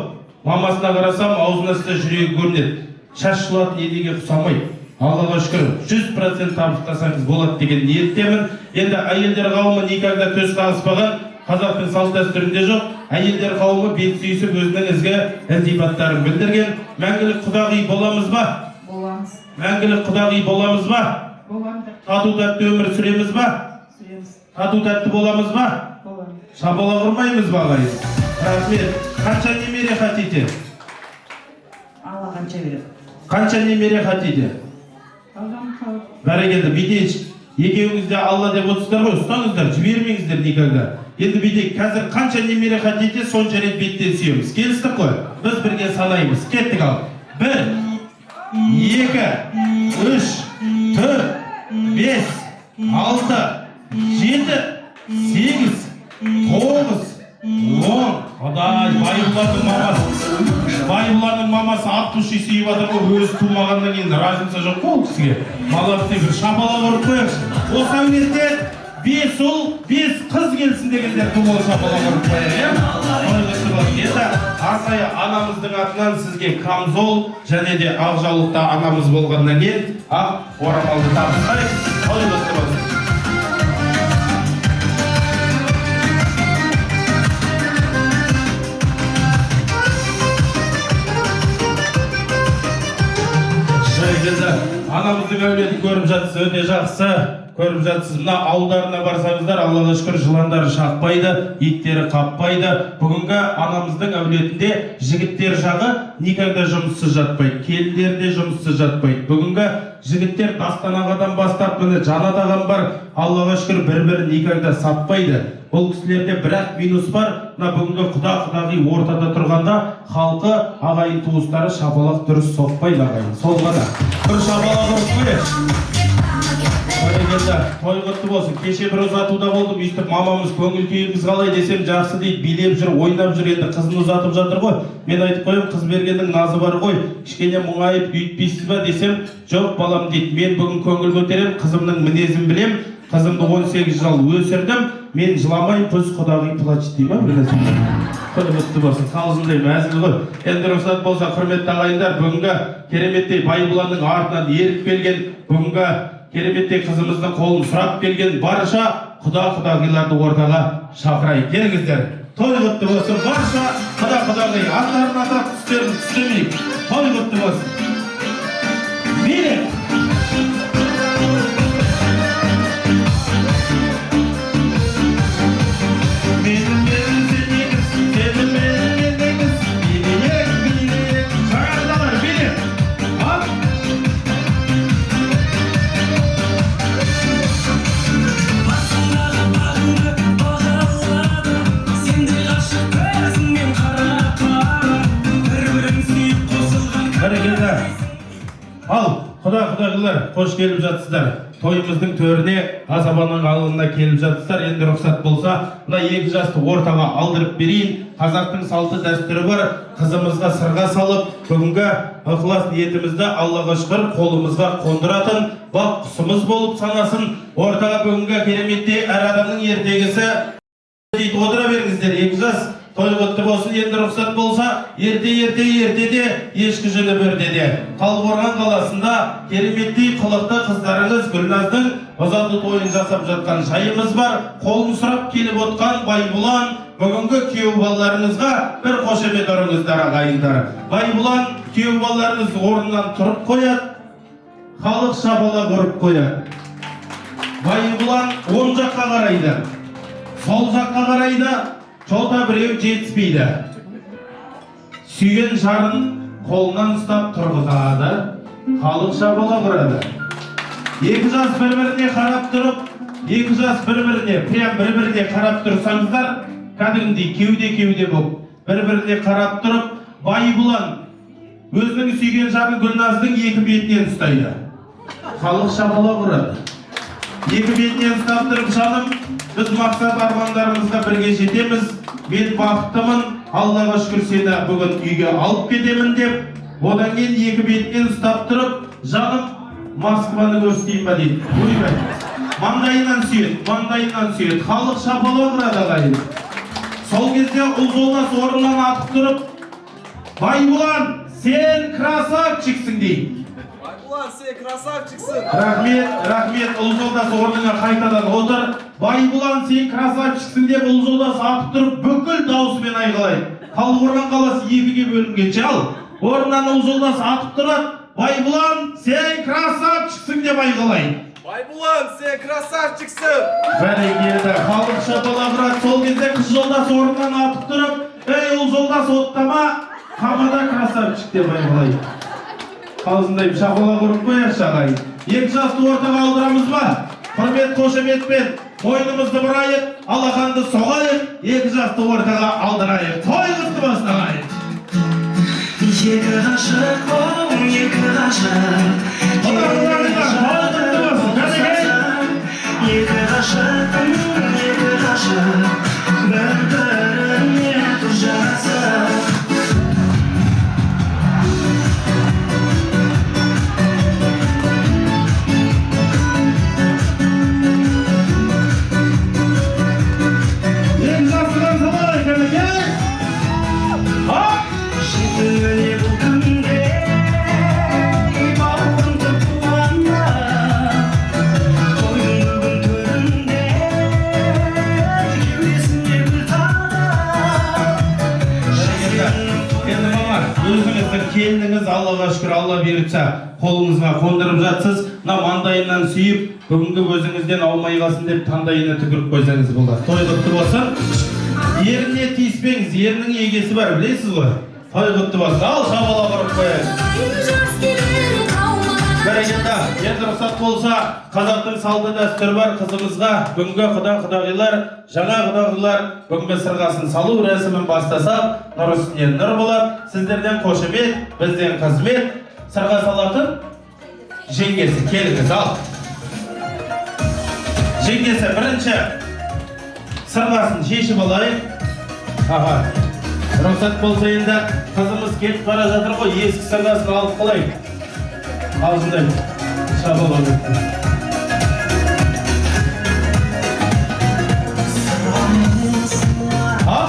Мамасына қарасам, аузына сізде жүрегі көрінеді. Шаш жұлатын едеге құсамайды. Аллаға шүкір, 100% табыстасаңыз болады деген ниеттемін. Енді әйелдер қауымы никогда төс қағыспаған, қазақтың салт дәстүрінде жоқ. Әйелдер қауымы бет сүйісіп өзінің ізгі ілтипаттарын білдірген. Мәңгілік құдағи боламыз ба? Боламыз. Мәңгілік құдағи боламыз ба? Боламыз. Тату тәтті өмір сүреміз ба? Сүреміз. Тату тәтті боламыз ба? Боламыз. Шабала құрмаймыз ба ағайын? Рахмет. Қанша немере хотите? Алла қанша береді? Қанша немере хотите? Бәрекелді, бүйтейік. Екеуіңіз де Алла деп отырсыздар ғой, ұстаңыздар, жібермеңіздер никогда. Енді бүйтейік, қазір қанша немере хотите, сонша рет беттен сүйеміз. Келістік қой? Біз бірге санаймыз. Кеттік ал. 1, 2, 3, 4, 5, 6, 7, 8, 9, 10. Құдай, Байбұланың мамасы 60 үй сүйіп атыр ғой, өзі тумағаннан кейін разница жоқ қой ол кісіге. Молодцы, бір шапала ұрып қояйықшы. Осы әулетте 5 ұл, 5 қыз келсін дегендер бұл шапала ұрып қояйық. Енді арнайы анамыздың атынан сізге камзол және де ақ жаулықта анамыз болғаннан кейін ақ орамалды табыстайық. Қойылысты болсын. Анамыздың әулетін көріп жатсыз, өте жақсы көріп жатсыз. Мына ауылдарына барсаңыздар, Аллаға шүкір, жыландары шақпайды, иттері қаппайды. Бүгінгі анамыздың әулетінде жігіттер жағы никогда жұмыссыз жатпайды, келіндер де жұмыссыз жатпайды. Бүгінгі жігіттер Дастан ағадан бастап, міне Жанат ағам бар, Аллаға шүкір, бір-бірін никогда сатпайды. Бұл кісілерде бірақ минус бар. Мына бүгінгі құдағи ортада тұрғанда халқы, ағайын туыстары шапалақ дұрыс соқпайды ағайын. Сол ғана. Бір шапалақ ұрып қойшы. Той құтты болсын. Кеше бір ұзатуда болдым. Үйтіп мамамыз көңіл күйіңіз қалай десем, жақсы дейді, билеп жүр, ойнап жүр. Енді қызын ұзатып жатыр ғой. Мен айтып қоям, қыз бергеннің назы бар ғой. Кішкене мұңайып үйтпейсіз ба десем, жоқ балам дейді. Мен бүгін көңіл көтерем, қызымның мінезін білем. Қызымды 18 жыл өсірдім. Мен жыламайым, көз құдағи плач деймін, білесің. Құтты болсын, қалжыңдаймын, әзіл ғой. Енді рұқсат болса, құрметті ағайындар, бүгінгі кереметтей Байбұланның артынан еріп келген, бүгінгі кереметтей қызымыздың қолын сұрап келген барша құдағиларды ортаға шақырайық. Келіңіздер. Той құтты болсын, барша құдағи, аттарын атап түстерін түстемейік. Той құтты болсын. Билет. Ал, құдағилар, қош келіп жатсыздар. Тойымыздың төріне, асабаның алынына келіп жатсыздар. Енді рұқсат болса, мына 2 жасты ортаға алдырып берейін. Қазақтың салты дәстүрі бар, қызымызға сырға салып, бүгінгі ықылас ниетімізді Аллаға шүкір қолымызға қондыратын бақ құсымыз болып санасын. Ортаға бүгінгі кереметте әр адамның ертегісі дейді. Отыра беріңіздер, 2 жас. Той құтты болсын. Енді рұқсат болса, ертеде ешкі жүні бірдеде. Талдықорған қаласында кереметтей қылықты қыздарыңыз Гүлназдың ұзату тойын жасап жатқан жайымыз бар. Қолын сұрап келіп отқан Байбұлан, бүгінгі күйеу балаларыңызға бір қошемет ұрыңыздар ағайындар. Байбұлан күйеу балаларыңыз орнынан тұрып қояды, халық шапалақ ұрып қояды. Байбұлан оң жаққа қарайды, сол жаққа қарайды. Жолда біреу жетіспейді. Сүйген жарын қолынан ұстап тұрғызады, халық шапалақ ұрады. 2 жас бір-біріне қарап тұрып, 2 жас бір-біріне қарап тұрсаңыздар, кәдімгідей кеуде болып, бір-біріне қарап тұрып, Байбұлан өзінің сүйген жарын Гүлназдың 2 бетінен ұстайды. Халық шапалақ ұрады. 2 бетінен ұстап тұрып, жаным, біз мақсат армандарымызға бірге жетеміз. Мен бақыттымын, Аллаға шүкір сені бүгін үйге алып кетемін деп Одан кейін екі бетінен ұстап тұрып, жаным Москваны көрсетейін ба дейді. Ойбай. Маңдайынан сүйет. Халық шапалақ ұрады ағайын. Сол кезде ұл жолдас орнынан атып тұрып, Байбұлан, сен красавчиксің дейді. Байбұлан, сен красавчиксің. Рахмет, ұл жолдас орнына қайтадан отыр. Байбұлан, сен красавчиксің деп ұл жолдас атып тұрып, бүкіл даусымен айғалайды. Талдықорған қаласы екіге бөлінгенше ал. Орнынан ұл жолдас атып тұрады. Байбұлан, сен красавчиксің деп айғалайды. Байбұлан, сен красавчиксің. Бәрекелді, халық шапалақ ұрады. Сол кезде қыз жолдас орнынан атып тұрып, ей ұл жолдас оттама, қамада красавчик деп айғалайды. Қалжыңдай шапалақ ұрып қояшы ағайын. Екі жасты ортаға алдырамыз ба? Құрмет қошеметпен мойнымызды бұрайық, алақанды соғайық, екі жасты ортаға алдырайық. Той қызды бастағайық. Екі ғашық бол, екі ғашық. Екі ғашық, бір-біріне тұр жарасып. Келініңіз Аллаға шүкір, Алла берітса, қолыңызға қондырып жатсыз, маңдайынан сүйіп, бүгінгі өзіңізден аумай қалсын деп таңдайына түкіріп қойсаңыз болды. Той құтты болсын. Еріне тиіспеңіз, ерінің егесі бар, білесіз ғой? Той құтты болсын. Ал шапалақ ұрып қояйық. Бәрекелді, енді рұқсат болса, қазақтың салты дәстүрі бар қызымызға бүгінгі құда-құдағилар, жаңа құдағилар бүгінгі сырғасын салу рәсімін бастасақ, нұр үстіне нұр болады. Сіздерден қошемет, бізден қызмет. Сырға салатын жеңгесі, келіңіз, ал. Жеңгесі бірінші сырғасын шешіп алайық. Аға, рұқсат болса енді қызымыз кетіп бара жатыр ғой, ескі сырғасын алып қалайық. Ağzındayım. Şabalar bekle. Ha?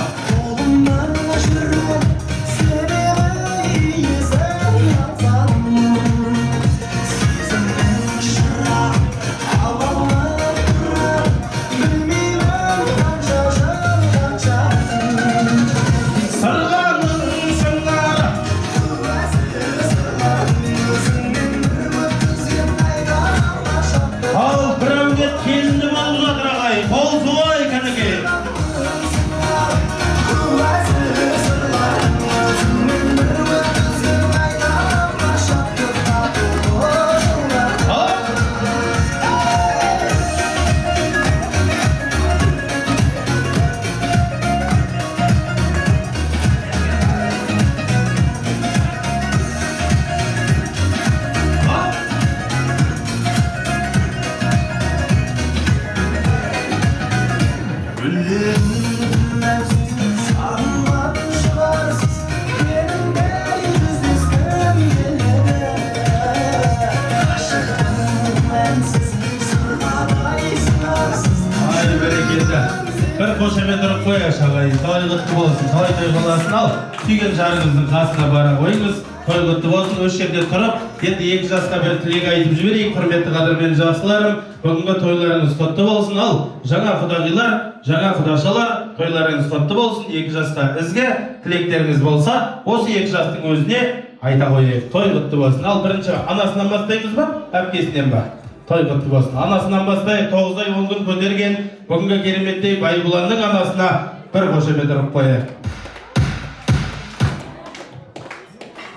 Bir koşemet ұрып қояш ағайын, той құтты болсын, той қаласын ал, сүйген жарыңыздың қасына бара қойыңыз, той құтты болсын, өз жерде тұрып, енді екі жасқа бір тілек айтып жіберейік, құрметті қадірмен жақсыларым, бүгінгі тойларыңыз құтты болсын, ал, жаңа құдағилар, жаңа құдашалар, тойларыңыз құтты болсын, екі жасқа ізгі тілектеріңіз болса, осы екі жастың өзіне айта қойайық, той құтты болсын. Ал, бірінші анасынан бастаймыз ба, әпкесінен ба? Той құтты болсын. Анасынан бастай 9 ай 10 күн көтерген бүгінгі кереметтей Байбұланның анасына бір қошемет ұрып қояйық.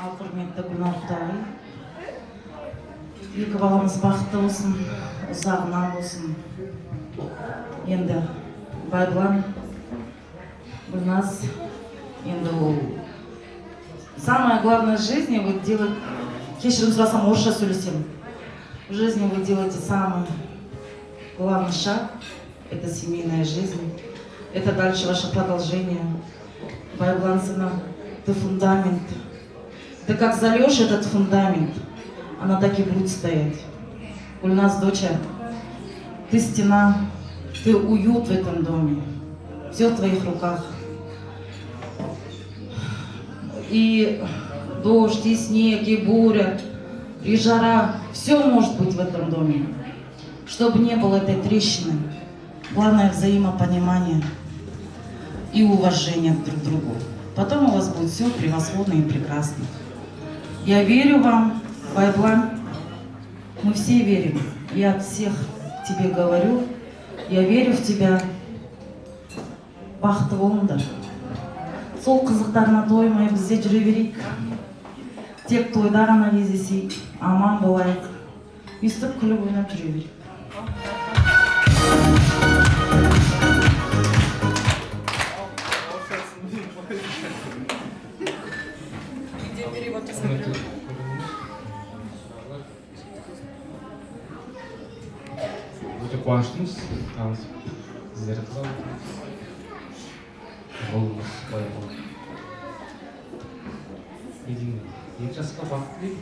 Ал құрметті Гүлнар құдағи, екі баламыз бақытты болсын, ұзағынан болсын. Енді Байбұлан, Гүлназ, енді ол самое главное в жизни вы делать, кешірім сұрасам, орысша сөйлесем. В жизни вы делаете самый главный шаг, это семейная жизнь, это дальше ваше продолжение. Байбұлан сына, ты фундамент Ты как зальешь этот фундамент, она так и будет стоять. Гульназ, доча, ты стена, ты уют в этом доме. Все в твоих руках. И дождь, и снег, и буря, и жара. Все может быть в этом доме. Чтобы не было этой трещины, главное взаимопонимание и уважение друг к другу. Потом у вас будет все превосходно и прекрасно. Я верю вам, Байбла. Мы все верим. Я от всех тебе говорю. Я верю в тебя. Бақытты болыңдар. Сол қызықтарына тоймай бізде жүре берейік. Тек тойда ғана кездесейік, аман болайық. Өйстіп күліп ойнап жүре берейік. Өте қуаныштымыз, танысып, сіздерді қызығып. Жолымыз баяу болды. Екі жасқа бақыт тілейік.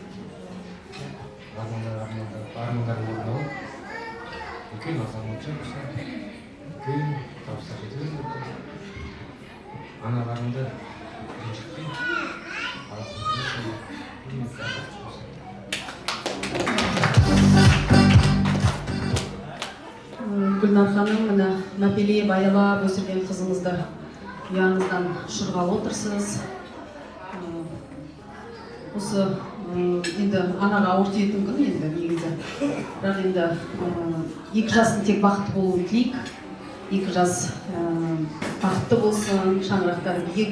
Армандар орындалып, үлкен азаматша болса, үлкен табыстар жеткізіп, аналарыңды ренжітпей, Гүлнар ханым, мына мәпелей баялап өсірген қызыңызды ұяңыздан шырғалы отырсыз. Осы енді анаға ауыр тиетін күн енді негізі. Бірақ енді екі жасын тек бақытты болуын тілейік. Екі жас бақытты болсын, шаңырақтары биік,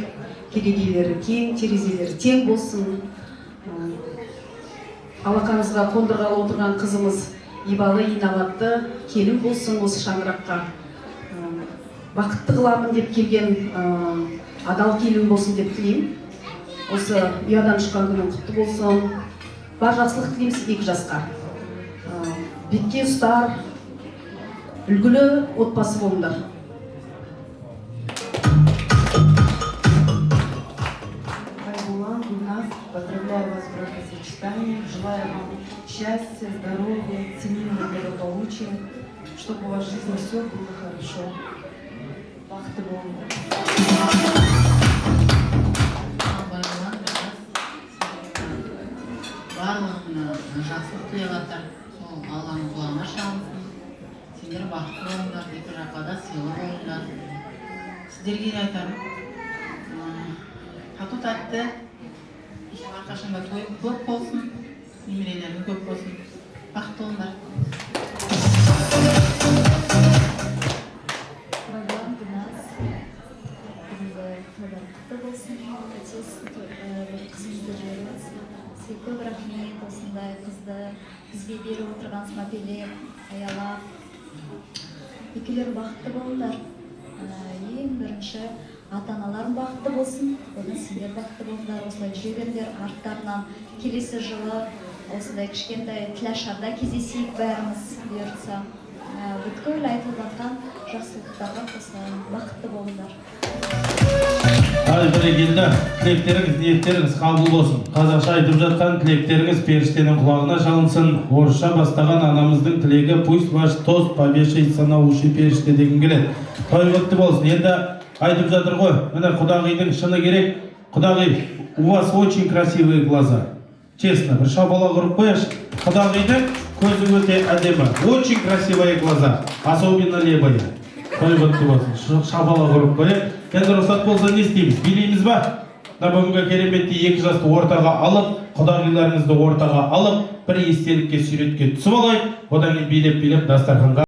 керегелері кең, терезелері тең болсын. Алақаныңызға қондырғалы отырған қызымыз ибалы, инабатты келін болсын осы шаңыраққа. Бақытты қыламын деп келген адал келін болсын деп тілеймін. Осы ұядан шыққан күнің құтты болсын. Бар жақсылық тілейміз екі жасқа. Бетке ұстар, үлгілі отбасы болыңдар. Айбулан, Гульназ, поздравляю вас с бракосочетанием. Желаю вам счастья, здоровья, семейного благополучия, чтобы у вас в жизни все было хорошо. Бақытты болыңдар. Барлығына жақсылық тілеп жатыр. Сол Алланың құлағына шалынсын. Сендер бақытты болыңдар, екі жаққа да сыйлы болыңдар. Сіздерге не айтарым? Тату тәтті, әрқашан да той көп болсын, немерелерің көп болсын. Бақытты болыңдар. Көп рахмет осындай қызды бізге беріп отырған мәпеле аялап. Екілер бақытты болыңдар. Ең бірінші ата-аналарың бақытты болсын, одан сендер бақытты болыңдар. Осылай жүре беріңдер. Арттарынан келесі жылы осындай кішкентай тілашарда кездесейік бәріміз бұйыртса. Бүткіл айтылып жатқан жақсылықтарға қоса бақытты болыңдар. Бәрекелді, тілектеріңіз, ниеттеріңіз қабыл болсын. Қазақша айтып жатқан тілектеріңіз періштенің құлағына шалынсын. Орысша бастаған анамыздың тілегі пусть ваш тост повешается на уши періште деген келеді. Той құтты болсын. Енді айтып жатыр ғой, міне құдағидың шыны керек. Құдағи, у вас очень красивые глаза. Честно, бір шабала құрып қояш. Құдағидың көзі өте әдемі. Очень красивые глаза, особенно левая. Той құтты болсын. Шабала құрып қояш. Енді рұқсат болса не істейміз? Билейміз ба? Бүгінгі кереметті екі жасты ортаға алып, құдағиларыңызды ортаға алып, бір естелікке суретке түсіп алайық. Одан кейін билеп дастарханға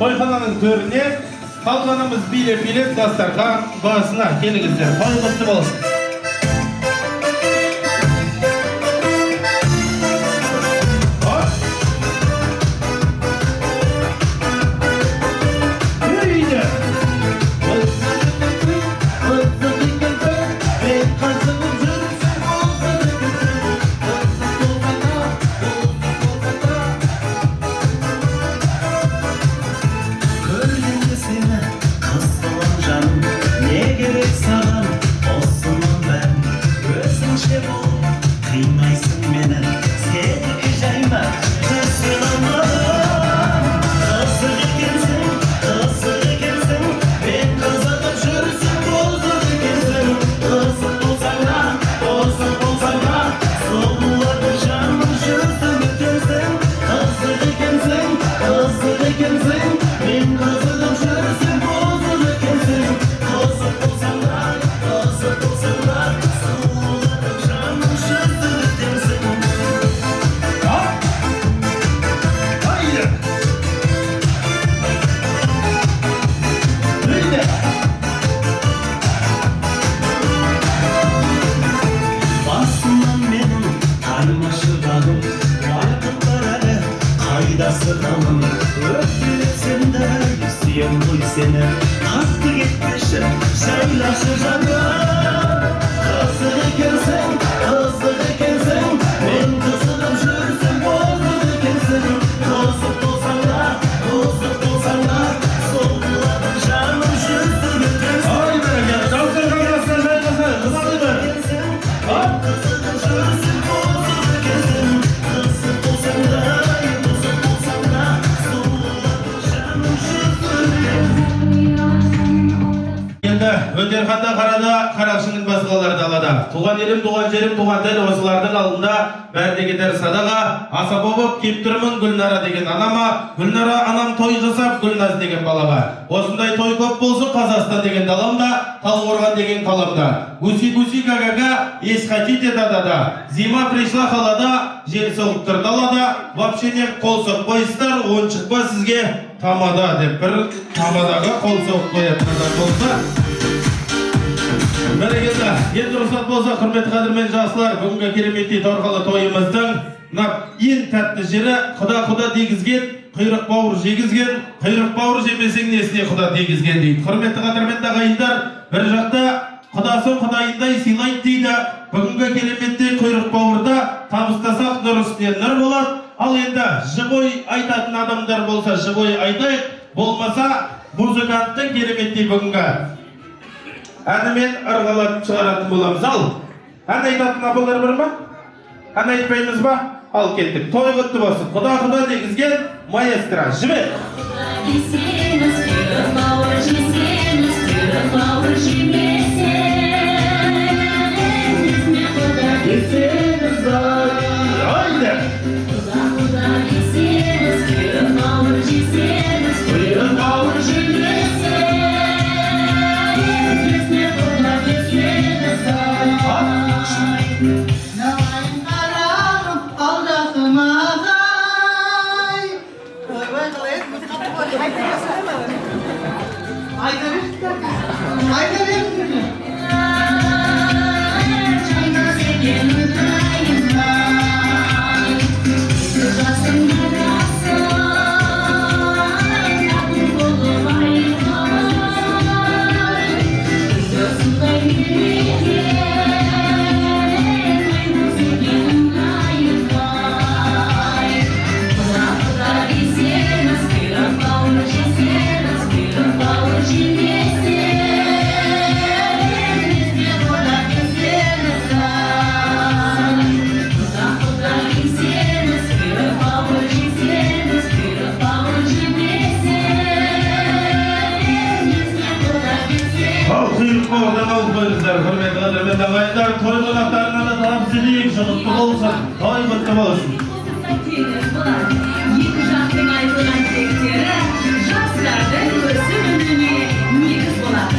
toyxonaның төріне қалғанымыз билеп дастархан басына келіңіздер. Той құтты болсын. Өтерханда қарада, қарақшының басқалары далада. Туған елім, туған жерім, туған тіл осылардың алдында бәріне кетер садаға. Асаба боп кеп тұрмын Гүлнара деген анама, Гүлнара анам той жасап Гүлназ деген балаға. Осындай той көп болсын Қазақстан деген даламда, Талғорған деген қаламда. Гуси-гуси гагага, ес хотите да-да-да. Зима пришла халада, жел соғып тұр далада. Вообще не қол соқпайсыздар, он шықпа сізге тамада деп бір тамадаға қол соғып қоятындар болса. Бәрекелді, енді рұқсат болса, құрметті қадірмен жасылар, бүгінгі кереметті торқалы тойымыздың ең тәтті жері құда дегізген, құйрық бауыр жегізген, құйрық бауыр жемесең несіне құда дегізген дейді. Құрметті қадірмен ағайындар, бір жақта құдасын құдайындай сыйлайды дейді. Бүгінгі кереметте құйрық бауырда табыстасақ нұр үстінен нұр болады. Ал енді жыбой айтатын адамдар болса жыбой айтайық, болмаса музыканттың кереметте бүгінгі әнімен ырғалатып шығаратын боламыз. Ал, ән айтатын апалар бар ма? Ән айтпаймыз ба? Ал кеттік. Той құтты болсын. Құда дегізген маэстро. Жібек! Той қонақтарына да табыс edeyim, шұғытты болсын, той құтты болсын. Екі жақтың айтылған тектері жастардың өсіміне негіз болады.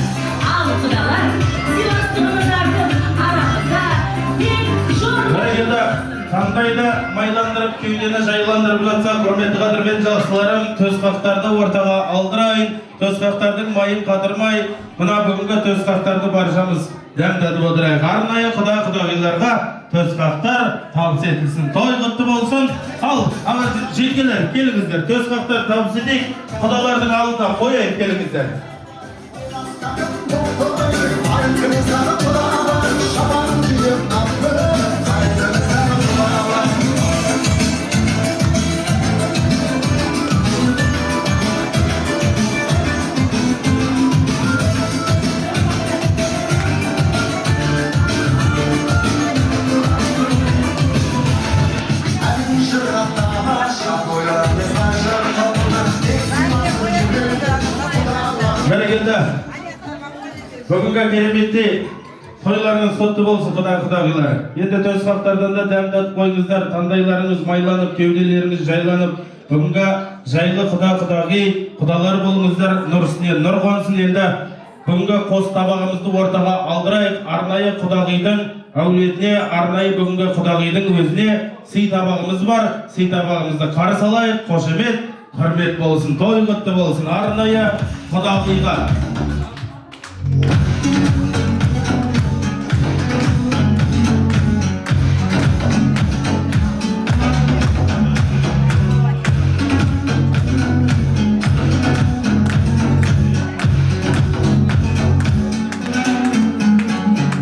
Ал құдалар, сыйластығымыздардың арамызда тек жол. Қандайда майландырып кеудені жайландырып жатса, құрметті қадірмен жақсыларым, төсқақтарды ортаға алдырайын, төсқақтардың майын қатырмай, мына бүгінгі төсқақтарды баршамыз дәмдатып отырайық. Арнайы құда-құдағиларға төсқақтар табыс етілсін, той құтты болсын. Ал, аға жеңгелер, келіңіздер, төсқақтар табыс етейік, құдалардың алдына қойайық, келіңіздер. Бәрекелді, бүгінгі кереметте тойларыңыз құтты болсын, құда-құдағилар. Енді төсқақтардан да дәмдатып қойыңыздар, таңдайларыңыз майланып, кеуделеріңіз жайланып, бүгінгі жайлы құда-құдағи, құдалар болыңыздар, нұр үстіне нұр қонсын. Енді бүгінгі қос табағымызды ортаға алдырайық, арнайы құдағидың әулетіне, арнайы бүгінгі құдағидың өзіне сый табағымыз бар, сый табағымызды қарсы алайық, қошемет, құрмет болсын, той құтты болсын, арнайы құдағиға.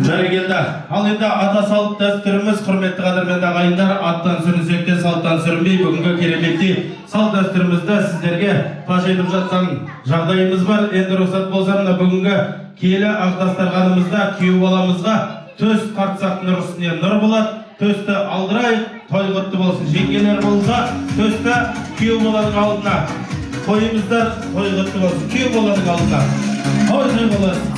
Бәрекелді. Ал енді ата салт дәстүріміз, құрметті қадірменді ағайындар, аттан сүрінсек те салттан сүрінбей, бүгінгі кереметте салт дәстүрімізді сіздерге паш етіп жатқан жағдайымыз бар. Енді рұқсат болса, мына бүгінгі киелі ақтастырғанымызда күйеу баламызға төс тартсақ нұр үстіне нұр болады. Төсті алдырайық, той құтты болсын. Жеңгелер болса, төсті күйеу баланың алдына қойыңыздар, той құтты болсын. Күйеу баланың алдына той болсын.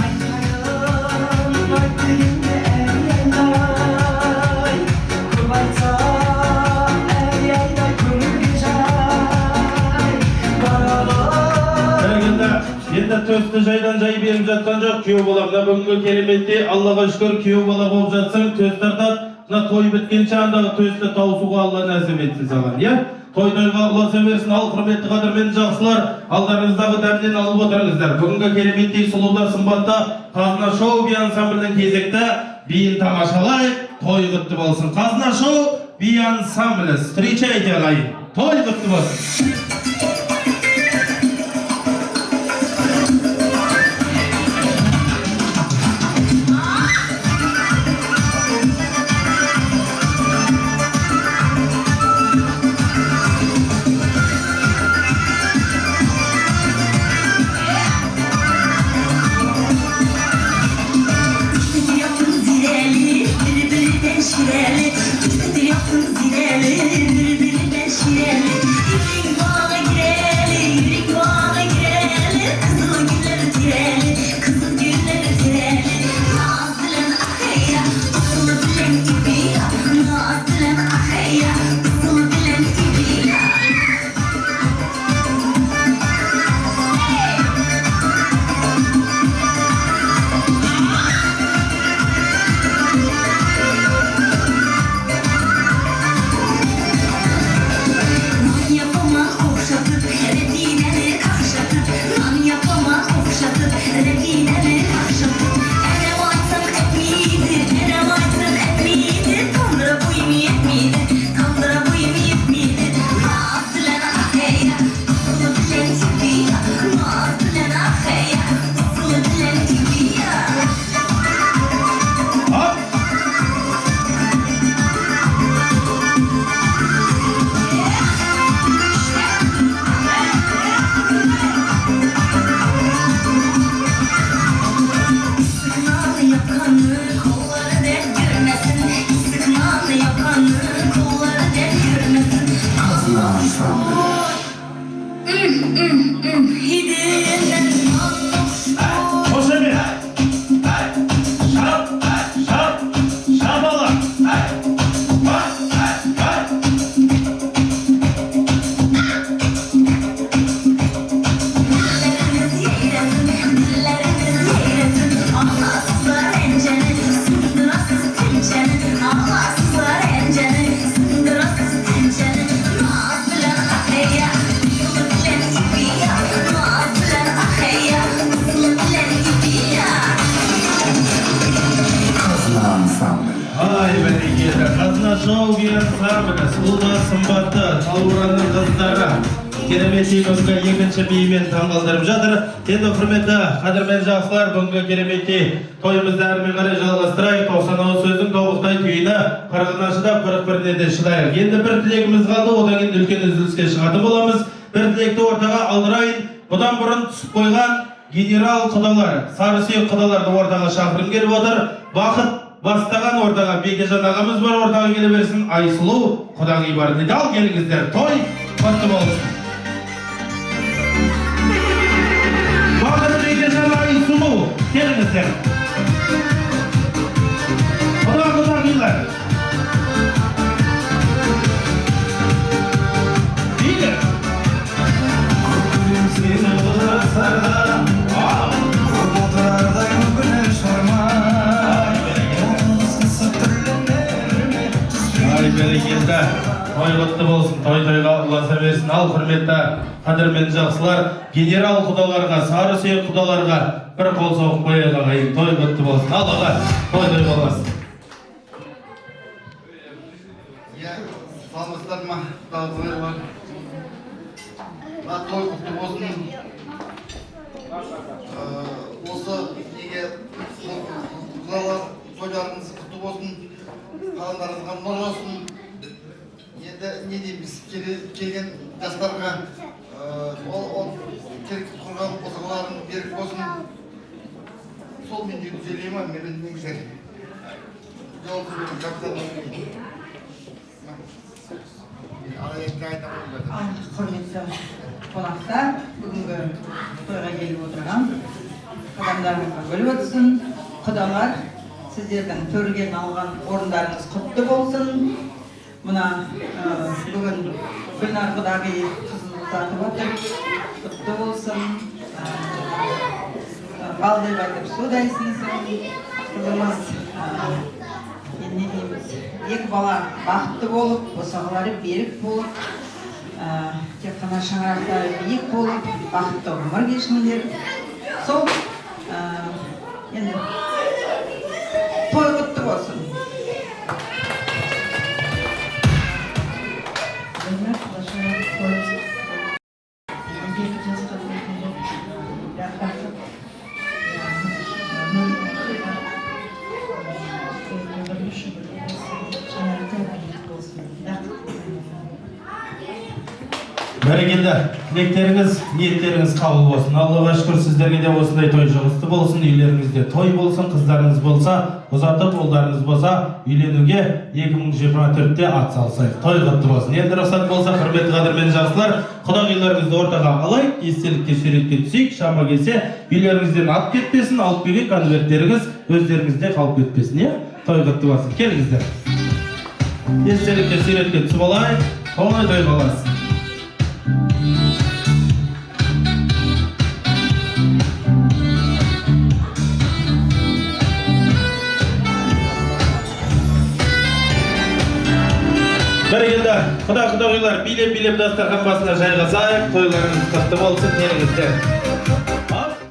Енді төсті жайдан жай беріп жатқан жоқ, күйеу баламда бүгінгі кереметте Аллаға шүкір күйеу бала болып жатсаң, төс тартады. Мына той біткенше андағы төсті тауысуға Алла нәсіп етсін саған, иә? Той-тойға ұласа берсін. Ал, құрметті қадірмен жақсылар, алдарыңыздағы дәмден алып отырыңыздар. Бүгінгі кереметте сұлуда сымбатта Қазына шоу би ансамблінің кезекті биін тамашалайық, той құтты болсын. Қазына шоу би ансамблі, встречайте ағайын, той құтты болсын. Астана шоу ансамблі, сұлуды сымбатты Талбұранның қыздары керемет бүгінгі екінші биімен таңғалдырып жатыр. Енді құрметті қадірмен жақсылар, бүгінгі кереметті тойымызды әрмен қарай жалғастырайық. 90 сөздің тобықтай түйіні 40-ына шыдап 41-не де шыдайық. Енді бір тілегіміз қалды, одан кейін үлкен үзіліске шығатын боламыз. Бір тілекті ортаға алдырайын. Бұдан бұрын түсіп қойған генерал құдалар, сарысүйек құдаларды ортаға шақырым келіп отыр. Бақыт бастаған ортаға Бекежан ағамыз бар, ортаға келе берсін. Айсұлу құдағи бар дейді. Ал келіңіздер, той құтты болсын. Бақыт Бекежан Айсұлу келіңіздер. Құдағилар. Дейді. Көкірем сені бұласарда, отырардай өкініш арман. Ай берекелді, той құтты болсын, той-тойға ұласа берсін. Ал құрметті қадірмен жақсылар, генерал құдаларға, сарысүйек құдаларға бір қол соғып қойайық ағайын, той құтты болсын. Ал аға, той боласын. Салмыстар ма, дауғылар. Той құтты болсын. Осы неге құдалар тойларыңыз құтты болсын. Қаландарыңызға нұр болсын. Енді не дейміз, келген жастарға керек құрған қозғаларын берік болсын. Сол мен де түзелей ма, мен білмеймін сәр. Жолды беріп капитан. Құрметті қонақтар, бүгінгі тойға келіп отырған адамдарыңызға бөліп өтсін. Құдалар, сіздердің төрген алған орындарыңыз құтты болсын. Мына бүгін Гүлнар құдағи қызын ұзатып отыр, құтты болсын. Балдай батып судай сынсын. Қызымыз не дейміз, екі бала бақытты болып, босағалары берік болып, тек қана шаңырақтары биік болып, бақытты ғұмыр кешіңдер. Сол енді той құтты болсын. Бәрекелді, тілектеріңіз, ниеттеріңіз қабыл болсын. Аллаға шүкір, сіздерге де осындай той жұғысты болсын, үйлеріңізде той болсын, қыздарыңыз болса, ұзатып ұлдарыңыз болса, үйленуге 2024-те ат салсайық. Той құтты болсын. Енді рұқсат болса, құрметті қадірмен жақсылар, құдағиларыңызды ортаға алайық, естелікке суретке түсейік, шама келсе, үйлеріңізден ат кетпесін, алып келген конверттеріңіз өздеріңізде қалып кетпесін, той құтты болсын. Келіңіздер. Естелікке суретке түсіп алайық, оңай той боласын. Бәрекелді, құда-құдағилар, билеп-билеп дастархан басына жайғасайық, тойларыңыз құтты болсын, келіңіздер.